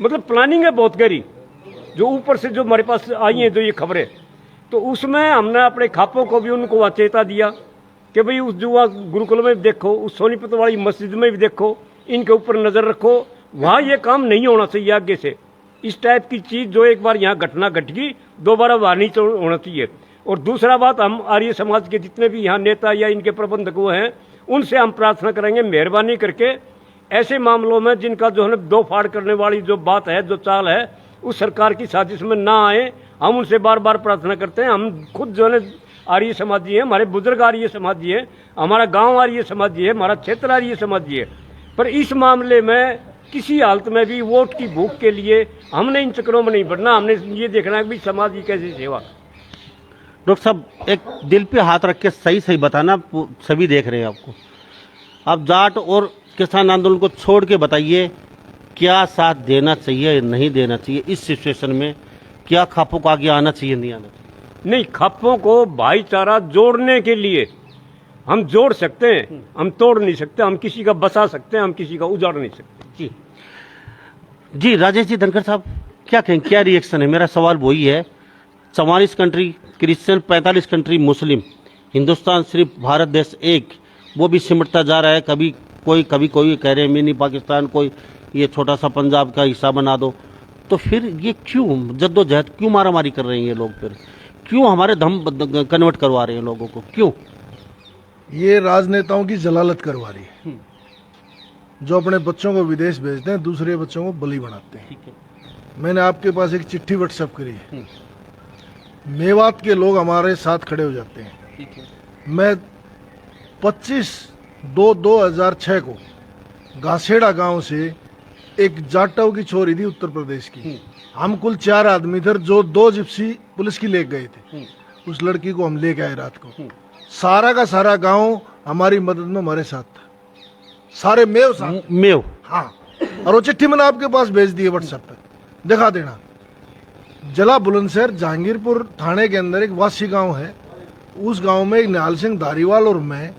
मतलब प्लानिंग है बहुत गहरी, जो ऊपर से जो हमारे पास आई हैं जो ये खबरें, तो उसमें हमने अपने खापों को भी उनको चेता दिया कि भाई उस जुआ गुरुकुल में भी देखो, उस सोनीपत वाली मस्जिद में भी देखो, इनके ऊपर नज़र रखो, वहाँ ये काम नहीं होना चाहिए आगे से। इस टाइप की चीज़ जो एक बार यहाँ घटना घट गई, दोबारा वहाँ नहीं होना चाहिए। और दूसरा बात, हम आर्य समाज के जितने भी यहाँ नेता या इनके प्रबंधक वो हैं, उनसे हम प्रार्थना करेंगे मेहरबानी करके ऐसे मामलों में जिनका जो है दो फाड़ करने वाली जो बात है, जो चाल है, उस सरकार की साजिश में ना आए। हम उनसे बार बार प्रार्थना करते हैं। हम खुद जो है आर्य समाजी है, हमारे बुजुर्ग आर्य समाजी है, हमारा गांव आर्य समाजी है, हमारा क्षेत्र आर्य समाजी है। पर इस मामले में किसी हालत में भी वोट की भूख के लिए हमने इन चक्रों में नहीं बढ़ना। हमने ये देखना है कि समाज की कैसी सेवा।
डॉक्टर साहब, एक दिल पे हाथ रख के सही सही बताना, सभी देख रहे हैं आपको। आप जाट और किसान आंदोलन को छोड़ के बताइए, क्या साथ देना चाहिए या नहीं देना चाहिए इस सिचुएशन में? क्या खापों को आगे आना चाहिए, नहीं आना चाहिए?
नहीं, खापों को भाईचारा जोड़ने के लिए हम जोड़ सकते हैं, हम तोड़ नहीं सकते। हम किसी का बसा सकते हैं, हम किसी का उजाड़ नहीं सकते।
जी जी, राजेश जी धनखड़ साहब क्या कहें, क्या रिएक्शन है? मेरा सवाल वही है, 44 कंट्री क्रिश्चियन, 45 कंट्री मुस्लिम, हिंदुस्तान सिर्फ भारत देश एक, वो भी सिमटता जा रहा है। कभी कोई कह रहे हैं मिनी पाकिस्तान, कोई ये छोटा सा पंजाब का हिस्सा बना दो। तो फिर ये क्यों जद्दोजहद, क्यों मारामारी कर रहे हैं ये लोग? फिर क्यों हमारे धर्म कन्वर्ट करवा रहे हैं लोगों को, क्यों?
ये राजनेताओं की जलालत करवा रही है, जो अपने बच्चों को विदेश भेजते हैं, दूसरे बच्चों को बलि बनाते हैं। मैंने आपके पास एक चिट्ठी व्हाट्सएप करी है, मेवात के लोग हमारे साथ खड़े हो जाते हैं। मैं 25/2/2006 को गासेड़ा गांव से एक जाटव की छोरी थी उत्तर प्रदेश की। हम कुल 4 आदमी थे जो 2 जिप्सी पुलिस की ले गए थे। उस लड़की को हम लेके आए रात को। सारा का सारा गांव हमारी मदद में हमारे साथ था, सारे मेव साथ।
मेव,
हाँ, और वो चिट्ठी मैंने आपके पास भेज दी है व्हाट्सएप पे, दिखा देना। जला बुलंदशहर जहांगीरपुर थाने के अंदर एक वासी गांव है। उस गांव में एक निहाल सिंह धारीवाल और मैं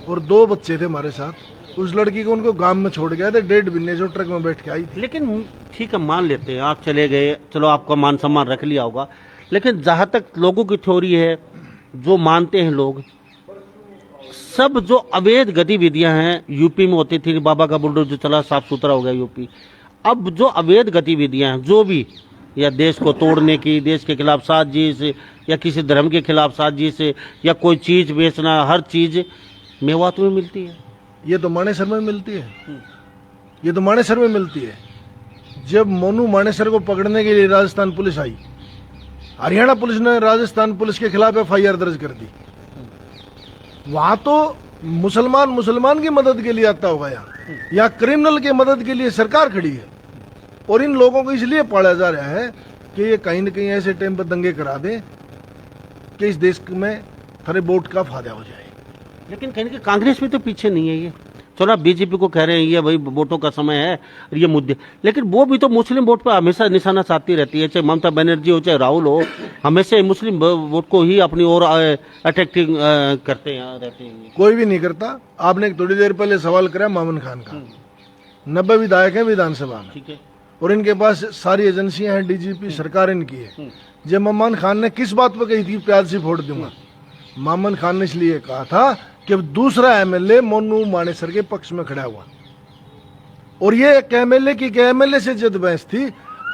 और 2 बच्चे थे हमारे साथ। उस लड़की को उनको गांव में छोड़ गए थे, 1.5 महीने जो ट्रक में बैठ के आई थी।
लेकिन ठीक है, मान लेते हैं आप चले गए, चलो आपका मान सम्मान रख लिया होगा, लेकिन जहाँ तक लोगों की थ्योरी है, जो मानते हैं लोग, सब जो अवैध गतिविधियां हैं यूपी में होती थी, बाबा का बुलडोजर चला, साफ सुथरा हो गया यूपी। अब जो अवैध गतिविधियां हैं जो भी, या देश को तोड़ने की, देश के खिलाफ साजिश, या किसी धर्म के खिलाफ साजिश, या कोई चीज बेचना, हर चीज मेवात में मिलती है।
ये तो मानेसर में मिलती है, ये तो मानेसर में मिलती है। जब मोनू मानेसर को पकड़ने के लिए राजस्थान पुलिस आई, हरियाणा पुलिस ने राजस्थान पुलिस के खिलाफ FIR दर्ज कर दी। वहां तो मुसलमान की मदद के लिए आता होगा, यहाँ क्रिमिनल की मदद के लिए सरकार खड़ी है। और इन लोगों को इसलिए पाला जा रहा है कि ये कहीं न कहीं ऐसे टाइम पर दंगे करा दें कि इस देश में थोड़े वोट का फायदा हो जाए।
लेकिन कहीं कि कांग्रेस भी तो पीछे नहीं है ये। चलो आप बीजेपी को कह रहे हैं ये भाई वोटों का समय है, ये मुद्दे, लेकिन वो भी तो मुस्लिम वोट पर हमेशा निशाना साधती रहती है, चाहे ममता बनर्जी हो चाहे राहुल हो, हमेशा मुस्लिम वोट को ही अपनी ओर अट्रैक्टिंग करते हैं रहते हैं।
कोई भी नहीं करता। आपने थोड़ी देर पहले सवाल करा मामन खान का, 90 विधायक हैं विधानसभा में,
ठीक है,
और इनके पास सारी एजेंसियां हैं, DGP सरकार इनकी है। जब मामन खान ने किस बात पर कही थी प्याज से फोड़ दूंगा, मामन खान ने इसलिए कहा था कि दूसरा MLA मोनू मानेसर के पक्ष में खड़ा हुआ, और ये एक MLA से जद बहस थी।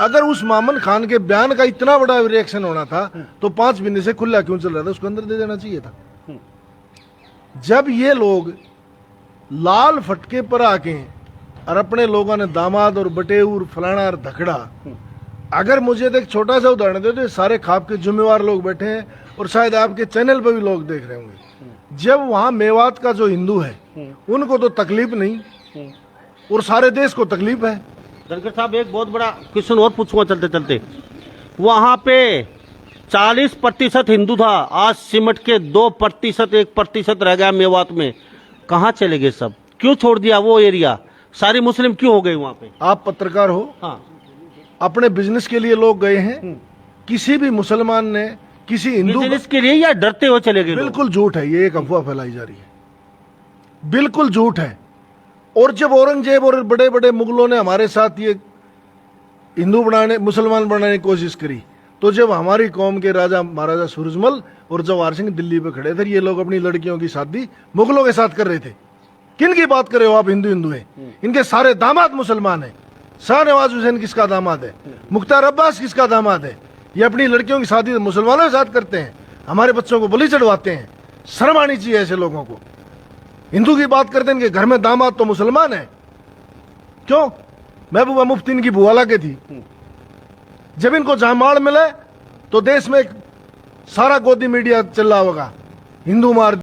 अगर उस मामन खान के बयान का इतना बड़ा रिएक्शन होना था तो 5 महीने से खुला क्यों चल रहा था, उसको अंदर दे देना चाहिए था। जब ये लोग लाल फटके पर आके और अपने लोगों ने दामाद और बटेऊर फलाना और धकड़ा, अगर मुझे तो एक छोटा सा उदाहरण दे दो, सारे खाप के जिम्मेवार लोग बैठे हैं और शायद आपके चैनल पर भी लोग देख रहे होंगे। जब वहां मेवात का जो हिंदू है उनको तो तकलीफ नहीं और सारे देश को तकलीफ है।
धनखड़ साहब एक बहुत बड़ा क्वेश्चन और पूछूंगा चलते चलते, वहां पे 40% हिंदू था, आज सिमट के 2%, 1% रह गया मेवात में। कहाँ चले गए सब, क्यों छोड़ दिया वो एरिया, सारे मुस्लिम क्यों हो गए वहां पे?
आप पत्रकार हो,
हाँ,
अपने बिजनेस के लिए लोग गए हैं। किसी भी मुसलमान ने किसी हिंदू
बिजनेस के लिए या डरते हुए चले गए?
बिल्कुल झूठ है, ये एक अफवाह फैलाई जा रही है, बिल्कुल झूठ है। और जब औरंगजेब और बड़े बड़े मुगलों ने हमारे साथ ये हिंदू बनाने मुसलमान बनाने की कोशिश करी, तो जब हमारी कौम के राजा महाराजा सूरजमल और जवाहर सिंह दिल्ली पे खड़े थे, ये लोग अपनी लड़कियों की शादी मुगलों के साथ कर रहे थे। किन की बात कर रहे हो आप? हिंदू हैं, इनके सारे दामाद मुसलमान हैं। शाहनवाज हुसैन किसका दामाद है? मुख्तार अब्बास किसका दामाद है? ये अपनी लड़कियों की शादी मुसलमानों के साथ करते हैं, हमारे बच्चों को बलि चढ़वाते हैं। शर्म आनी चाहिए ऐसे लोगों को। हिंदू की बात करते हैं, इनके घर में दामाद तो मुसलमान है। क्यों? महबूबा मुफ्ती इनकी बुआ लगे थी। जब इनको जहां मिले तो देश में सारा गोदी मीडिया चल रहा होगा, हिंदू मार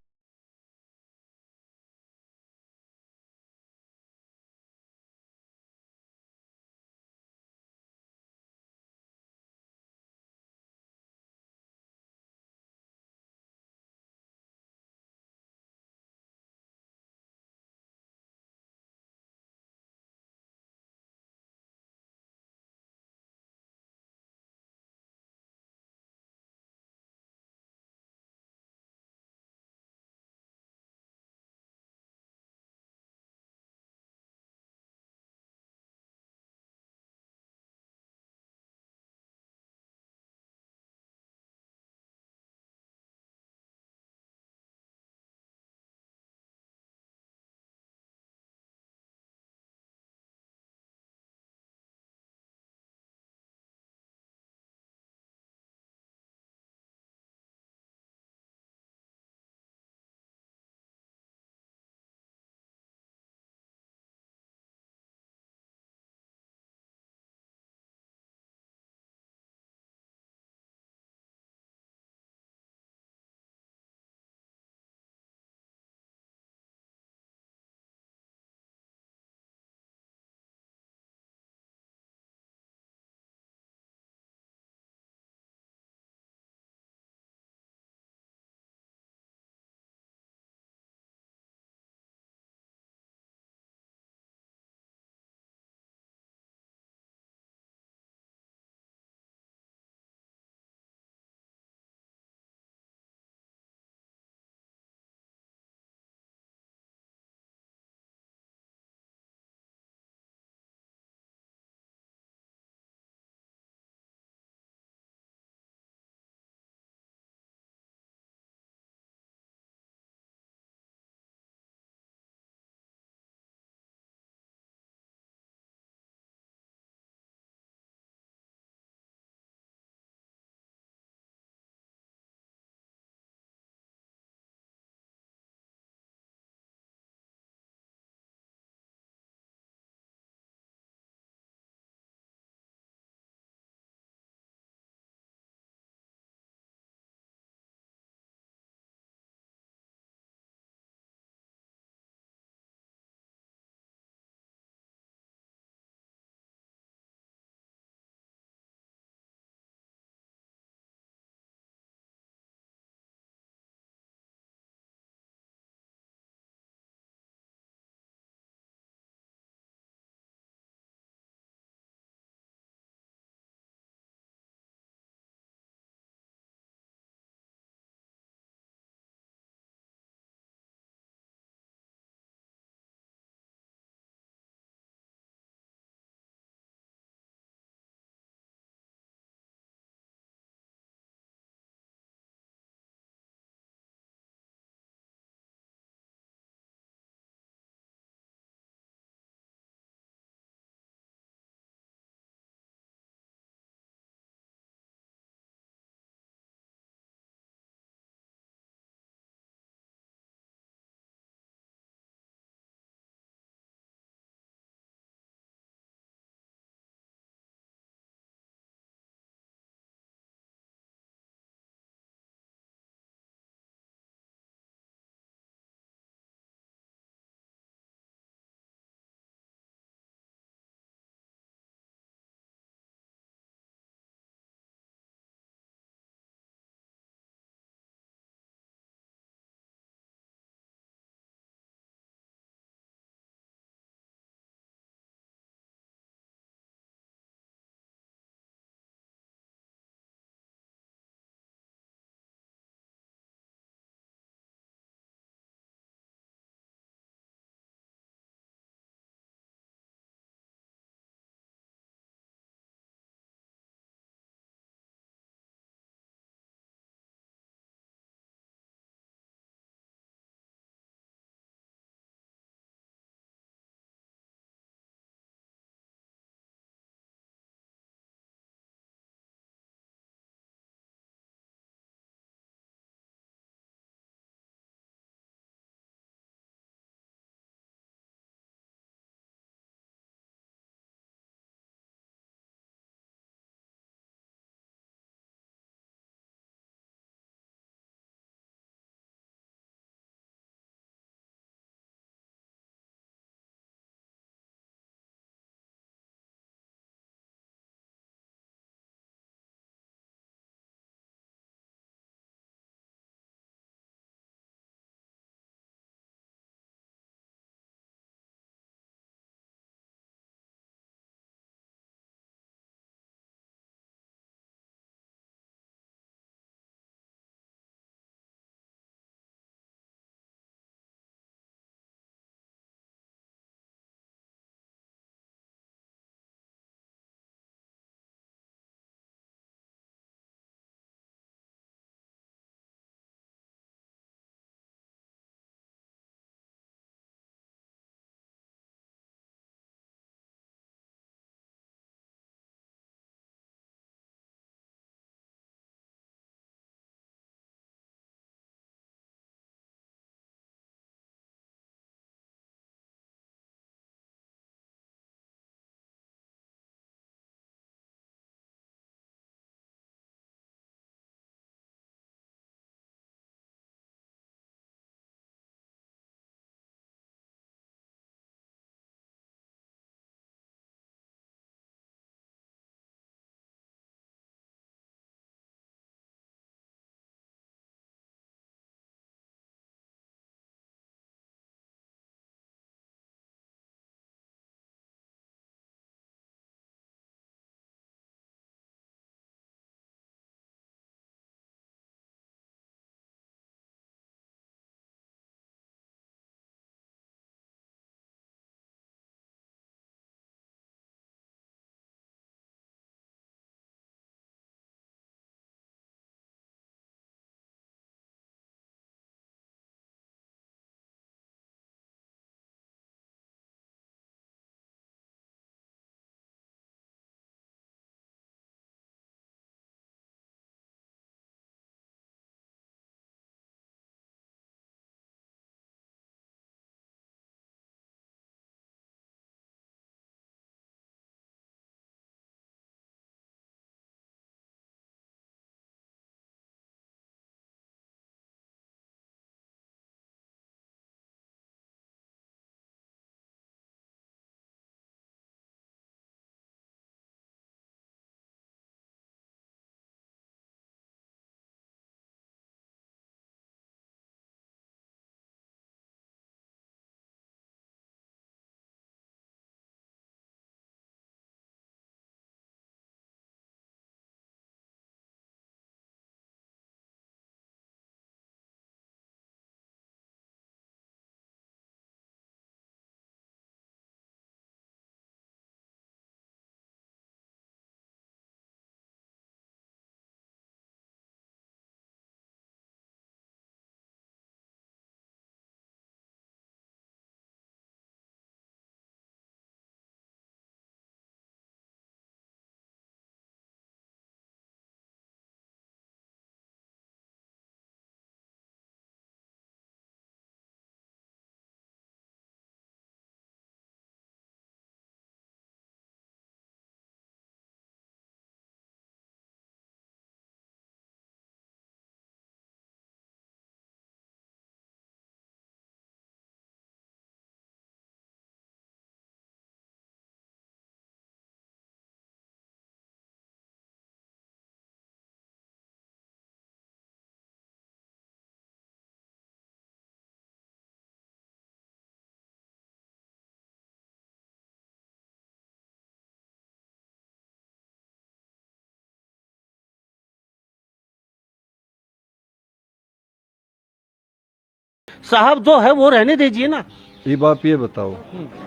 साहब जो है वो रहने दीजिए ना।
अब आप ये बताओ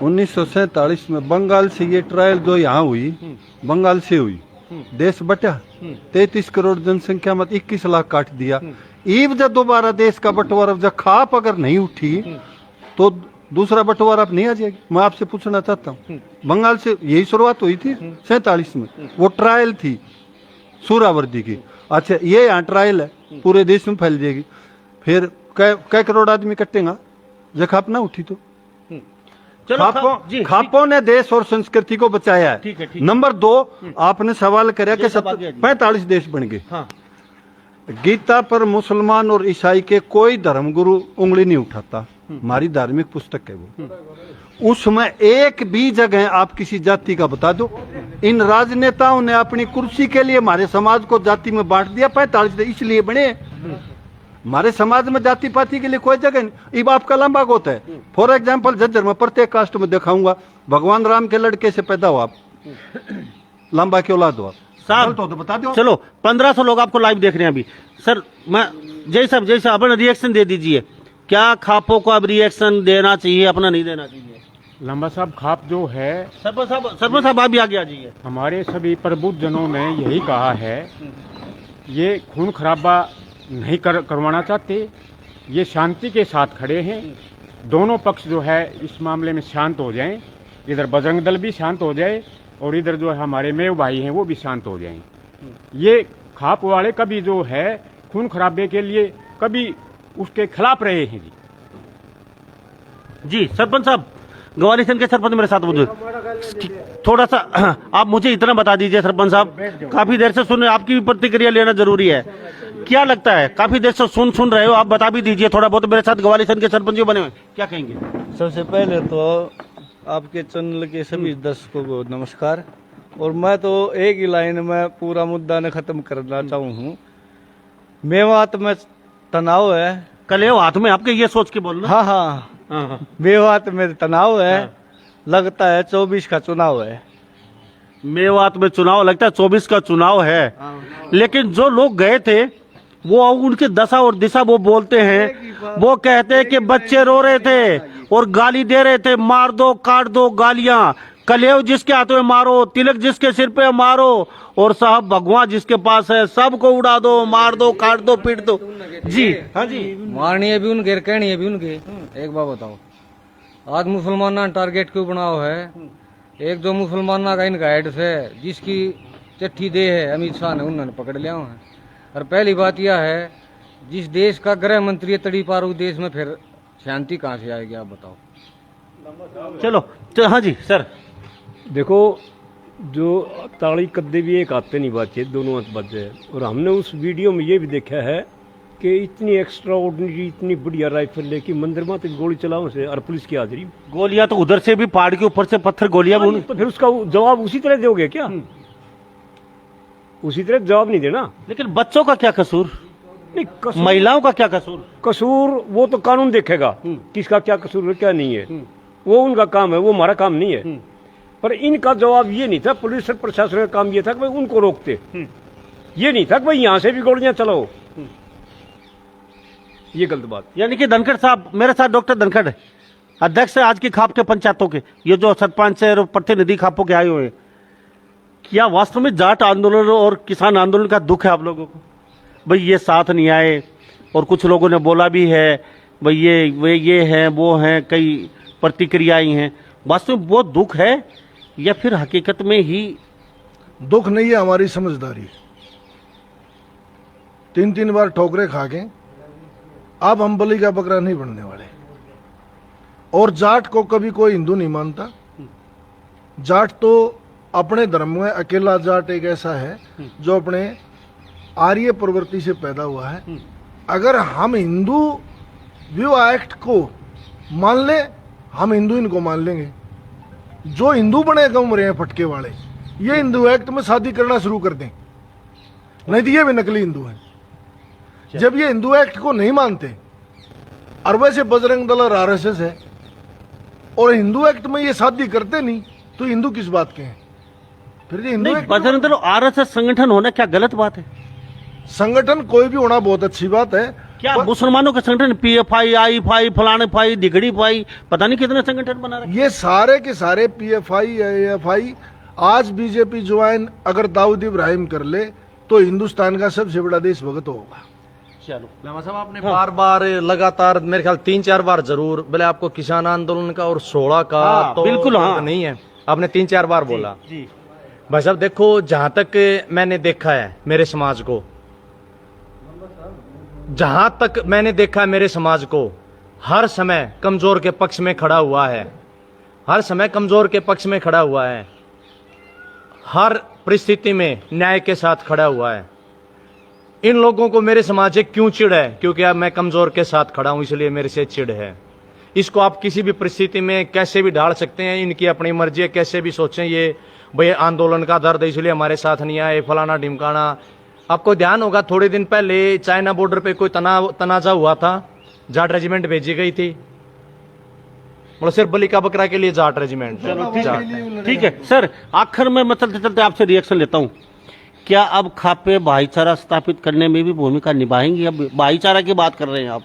1947 में बंगाल से ये ट्रायल जो यहाँ हुई, बंगाल से हुई, देश बटा 33 करोड़ जनसंख्या में 21 लाख काट दिया। ईब जब दोबारा देश का बंटवारा जब खाप अगर नहीं उठी तो दूसरा बंटवारा नहीं आ जाएगी। मैं आपसे पूछना चाहता हूँ, बंगाल से यही शुरुआत हुई थी 47 में, वो ट्रायल थी सूरावर्दी की। अच्छा ये यहाँ ट्रायल है, पूरे देश में फैल जाएगी, फिर कै करोड़ आदमी कटेगा जब खाप ना उठी तो। खापों ने देश और संस्कृति को बचाया है।
ठीक है।
नंबर 2, आपने सवाल करा कि 45 देश बन गए।
हाँ।
गीता पर मुसलमान और ईसाई के कोई धर्मगुरु उंगली नहीं उठाता, हमारी धार्मिक पुस्तक है वो। उसमें एक भी जगह आप किसी जाति का बता दो। इन राजनेताओं ने अपनी कुर्सी के लिए हमारे समाज को जाति में बांट दिया। 45 देश इसलिए बने, हमारे समाज में जाति पाति के लिए कोई जगह नहीं। ये आपका लंबा गोत है। फॉर एग्जाम्पल झज्जर में प्रत्येक कास्ट में दिखाऊंगा, भगवान राम के लड़के से पैदा हो आप, लंबा की औलाद हो आप,
साहब
तो बता दो।
चलो 1500 लोग आपको लाइव देख रहे हैं अभी। सर मैं जय साहब अपना रिएक्शन दे दीजिए। क्या खापों को अब रिएक्शन देना चाहिए, अपना नहीं देना चाहिए?
लंबा साहब, खाप जो है,
सरपंच साहब आप भी आगे आ जाइए।
हमारे सभी प्रबुद्ध जनों ने यही कहा है, ये खून खराबा नहीं करवाना चाहते, ये शांति के साथ खड़े हैं। दोनों पक्ष जो है इस मामले में शांत हो जाएं, इधर बजरंग दल भी शांत हो जाए और इधर जो है हमारे मेव भाई हैं वो भी शांत हो जाएं। ये खाप वाले कभी जो है खून खराबे के लिए कभी उसके खिलाफ रहे हैं।
जी सरपंच साहब, ग्वालियर के सरपंच मेरे साथ मौजूद, थोड़ा सा आप मुझे इतना बता दीजिए सरपंच साहब, काफी देर से सुन, आपकी भी प्रतिक्रिया लेना जरूरी है। क्या लगता है, काफी देर से सुन रहे हो, आप बता भी दीजिए थोड़ा बहुत। मेरे साथ ग्वालियर के सरपंच बने हुए, क्या कहेंगे?
सबसे पहले तो आपके चैनल के सभी दर्शकों को नमस्कार। और मैं तो एक ही लाइन में पूरा मुद्दा ने खत्म करना चाहूँ हूँ। मेवात में तनाव है,
कलेव हाथ में आपके, ये सोच के बोलना।
हाँ, मेवात में तनाव है। लगता है 24 का चुनाव है।
मेवात में चुनाव लगता है 24 का चुनाव है। लेकिन जो लोग गए थे वो उनकी दशा और दिशा वो बोलते हैं, वो कहते हैं कि बच्चे रो रहे थे और गाली दे रहे थे, मार दो काट दो गालियां, कलेव जिसके हाथों में मारो, तिलक जिसके सिर पे मारो, और साहब भगवान जिसके पास है सबको उड़ा दो, मार दो काट दो पीट दो। जी हाँ जी,
मारनी भी उनके, कहनी भी उनके। एक बात बताओ, आज मुसलमाना टारगेट क्यों बनाओ है? एक जो मुसलमाना का इनका हेड से जिसकी चिट्ठी दे है अमित शाह ने, उन्होंने पकड़ लिया है। और पहली बात यह है, जिस देश का गृह मंत्री तड़ी पार उस देश में फिर शांति कहाँ से आएगी, आप बताओ।
चलो हाँ जी सर,
देखो जो ताली कद्दे भी एक आते नहीं बचे, दोनों हाथ बचे। और हमने उस वीडियो में ये भी देखा है कि इतनी एक्स्ट्रा ऑर्डिनरी, इतनी बढ़िया राइफल लेके मंदिर में तक गोली चलाओ से, और पुलिस की हाजिरी।
गोलियां तो उधर से भी पहाड़ के ऊपर से पत्थर गोलियां भी,
तो फिर उसका जवाब उसी तरह दोगे क्या? उसी तरह जवाब नहीं देना।
लेकिन बच्चों का क्या कसूर?
नहीं, कसूर,
महिलाओं का क्या कसूर?
कसूर वो तो कानून देखेगा किसका क्या कसूर है क्या नहीं है, वो उनका काम है, वो हमारा काम नहीं है। पर इनका जवाब ये नहीं था, पुलिस और प्रशासन का काम ये था कि भाई उनको रोकते, ये नहीं था कि भाई यहाँ से भी गोलियां चलाओ। ये गलत बात।
यानी कि धनखड़ साहब, मेरे साथ डॉक्टर धनखड़ अध्यक्ष है आज की खाप के पंचायतों के, ये जो सरपंच और प्रतिनिधि खापों के आए हुए हैं, क्या वास्तव में जाट आंदोलन और किसान आंदोलन का दुख है आप लोगों को? भाई ये साथ नहीं आए, और कुछ लोगों ने बोला भी है भाई ये हैं वो हैं, कई प्रतिक्रियाएं हैं। वास्तव में वो दुख है या फिर हकीकत में ही
दुख नहीं है, हमारी समझदारी। 3 बार ठोकरे खा के अब हम बलि का बकरा नहीं बनने वाले। और जाट को कभी कोई हिंदू नहीं मानता। जाट तो अपने धर्म में अकेला जाट एक ऐसा है जो अपने आर्य प्रवृत्ति से पैदा हुआ है। अगर हम हिंदू विवाह एक्ट को मान ले, हम हिंदू इनको मान लेंगे। जो हिंदू बने घूम रहे हैं फटके वाले, ये हिंदू एक्ट में शादी करना शुरू कर दें, नहीं तो ये भी नकली हिंदू हैं। जब ये हिंदू एक्ट को नहीं मानते, और वैसे बजरंग दल और आरएसएस है, और हिंदू एक्ट में ये शादी करते नहीं, तो हिंदू किस बात के हैं? फिर ये हिंदू एक्ट
बजरंग दल और आरएसएस संगठन होना क्या गलत बात है?
संगठन कोई भी होना बहुत अच्छी बात है,
क्या मुसलमानों के संगठन PFI, IFI, फलाने फाई, दिगड़ी फाई, पता नहीं कितने संगठन बना रहे।
ये सारे के सारे PFI, AFI आज बीजेपी ज्वाइन अगर दाऊद इब्राहिम कर ले तो हिंदुस्तान का सबसे बड़ा देशभक्त होगा।
चलो
लामा साहब, आपने बार बार लगातार मेरे ख्याल 3-4 बार जरूर बोले आपको किसान आंदोलन का और 16 का तो
बिल्कुल
नहीं है, आपने 3-4 बार बोला।
जी
भाई साहब देखो, जहां तक मैंने देखा है मेरे समाज को, जहां तक मैंने देखा है मेरे समाज को, हर समय कमजोर के पक्ष में खड़ा हुआ है, हर समय कमजोर के पक्ष में खड़ा हुआ है, हर परिस्थिति में न्याय के साथ खड़ा हुआ है। इन लोगों को मेरे समाज से क्यों चिढ़ है? क्योंकि अब मैं कमजोर के साथ खड़ा हूं, इसलिए मेरे से चिढ़ है। इसको आप किसी भी परिस्थिति में कैसे भी ढाल सकते हैं, इनकी अपनी मर्जी है, कैसे भी सोचें। ये भाई आंदोलन का दर्द है इसलिए हमारे साथ नहीं आए, फलाना ढिमकाना। आपको ध्यान होगा थोड़े दिन पहले चाइना बॉर्डर पे कोई तनाजा हुआ था, जाट रेजिमेंट भेजी गई थी, मतलब सिर्फ बलि का बकरा के लिए जाट रेजिमेंट।
ठीक है सर, आखिर में मैं चलते चलते आपसे रिएक्शन लेता हूँ। क्या अब खापे भाईचारा स्थापित करने में भी भूमिका निभाएंगी? अब भाईचारा की बात कर रहे हैं आप,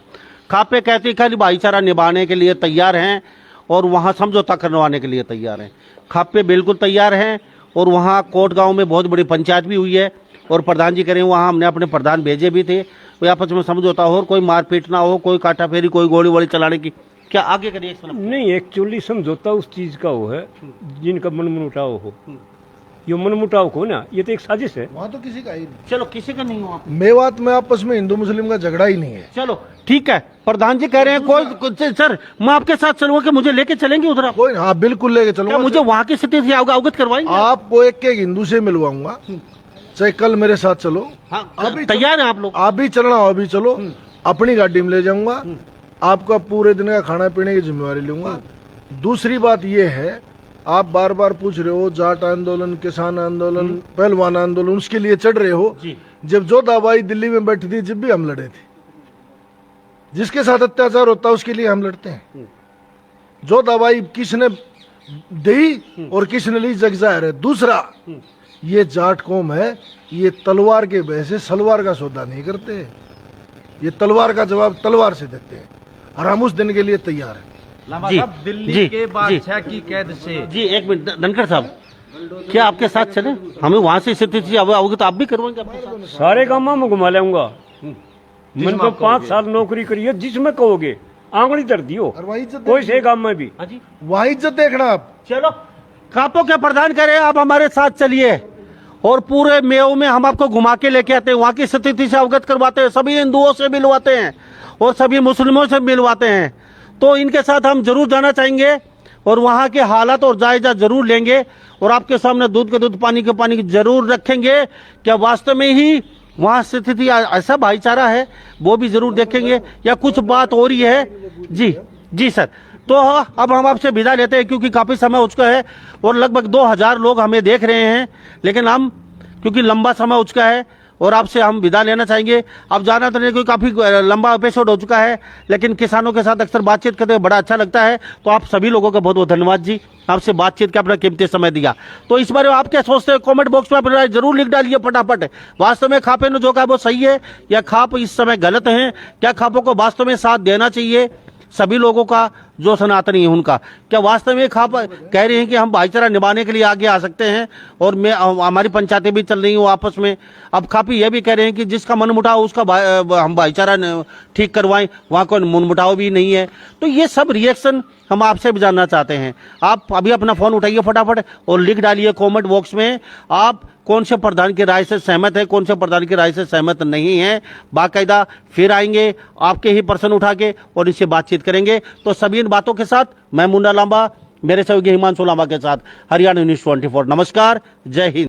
खापे कहते हैं खाली भाईचारा निभाने के लिए तैयार हैं और वहाँ समझौता करवाने के लिए तैयार हैं। खापे बिल्कुल तैयार हैं और वहाँ कोट गांव में बहुत बड़ी पंचायत भी हुई है और प्रधान जी करें, वहाँ हमने अपने प्रधान भेजे भी थे, वो आपस में समझौता हो, कोई मारपीट ना हो, कोई काटा फेरी, कोई गोली वोली चलाने की। क्या आगे का रिएक्शन?
नहीं, एक्चुअली समझौता उस चीज का वो है जिनका मनमुटाव हो। ये मनमुटाव को ना, ये तो एक साजिश है।
वहाँ तो किसी का ही नहीं।
चलो किसी का नहीं हुआ,
मेवात में आपस में हिंदू मुस्लिम का झगड़ा ही नहीं है।
चलो ठीक है, प्रधान जी कह रहे हैं कोई सर मैं आपके साथ चलूंगा कि मुझे लेके चलेंगे उधर?
कोई हाँ बिल्कुल लेके चलूंगा।
मुझे वहाँ की स्थिति से अवगत करवाएंगे?
आपको एक हिंदू से मिलवाऊंगा, चाहे कल मेरे साथ चलो।
हाँ, अभी तैयार हैं आप लोग?
आप भी चलना हो अभी चलो, अपनी गाड़ी में ले जाऊंगा, आपका पूरे दिन का खाना पीने की जिम्मेवारी लूंगा। दूसरी बात ये है, आप बार बार पूछ रहे हो जाट आंदोलन, किसान आंदोलन, पहलवान आंदोलन, उसके लिए चढ़ रहे हो। जब जो दवाई दिल्ली में बैठी थी जब भी हम लड़े थे, जिसके साथ अत्याचार होता है उसके लिए हम लड़ते हैं। जो दवाई किसने दी और किसने ली जग जाहिर है। दूसरा, ये जाट कौम है, ये तलवार के भय से सलवार का सौदा नहीं करते, ये तलवार का जवाब तलवार से देते हैं और हम उस दिन के लिए तैयार हैं।
जी, दिल्ली के बादशाह की कैद से।
जी एक मिनट धनखड़ साहब, क्या आपके साथ चले? हमें वहाँ से स्थिति अवगत आप भी करवाएंगे आपके साथ?
सारे गाँव में घुमा लाऊंगा। मैंने तो 5 साल नौकरी करी है, जिसमें कहोगे आंगली धर दियो, कोई से गाँव में भी।
वहाँ इज्जत देखना आप।
चलो, खापों के प्रधान करें आप हमारे साथ चलिए और पूरे मेव में हम आपको घुमा के लेके आते हैं, वहाँ की स्थिति से अवगत करवाते हैं, सभी हिंदुओं से मिलवाते हैं और सभी मुस्लिमों से मिलवाते हैं। तो इनके साथ हम जरूर जाना चाहेंगे और वहाँ के हालात और जायजा जरूर लेंगे और आपके सामने दूध के दूध पानी के पानी जरूर रखेंगे। क्या वास्तव में ही वहाँ स्थिति ऐसा भाईचारा है, वो भी जरूर देखेंगे या कुछ बात हो रही है? जी जी सर, तो अब हम आपसे विदा लेते हैं क्योंकि काफ़ी समय हो चुका है और लगभग 2000 लोग हमें देख रहे हैं, लेकिन हम क्योंकि लंबा समय हो चुका है और आपसे हम विदा लेना चाहेंगे। अब जाना तो नहीं, कोई काफ़ी लंबा एपिसोड हो चुका है, लेकिन किसानों के साथ अक्सर बातचीत करते हुए बड़ा अच्छा लगता है। तो आप सभी लोगों का बहुत बहुत धन्यवाद जी, आपसे बातचीत का अपना कीमती समय दिया। तो इस बारे में आप क्या सोचते हैं? कमेंट बॉक्स में अपनी राय जरूर लिख डालिए फटाफट। वास्तव में खापे ने जो कहा वो सही है या खाप इस समय गलत हैं? क्या खापों को वास्तव में साथ देना चाहिए सभी लोगों का जो सनातनी है उनका? क्या वास्तव में खाप कह रहे हैं कि हम भाईचारा निभाने के लिए आगे आ सकते हैं और मैं हमारी पंचायतें भी चल रही हूँ आपस में? अब खापी ये भी कह रहे हैं कि जिसका मन मुटाव उसका हम भाईचारा ठीक करवाएं, वहाँ कोई मन मुटाव भी नहीं है। तो ये सब रिएक्शन हम आपसे भी जानना चाहते हैं। आप अभी अपना फ़ोन उठाइए फटाफट और लिख डालिए कमेंट बॉक्स में आप कौन से प्रधान की राय से सहमत है, कौन से प्रधान की राय से सहमत नहीं है। बाकायदा फिर आएंगे आपके ही प्रश्न उठा के और इससे बातचीत करेंगे। तो सभी इन बातों के साथ मैं मुन्ना लांबा, मेरे सहयोगी हिमांशु लांबा के साथ हरियाणा न्यूज़ 24। नमस्कार, जय हिंद।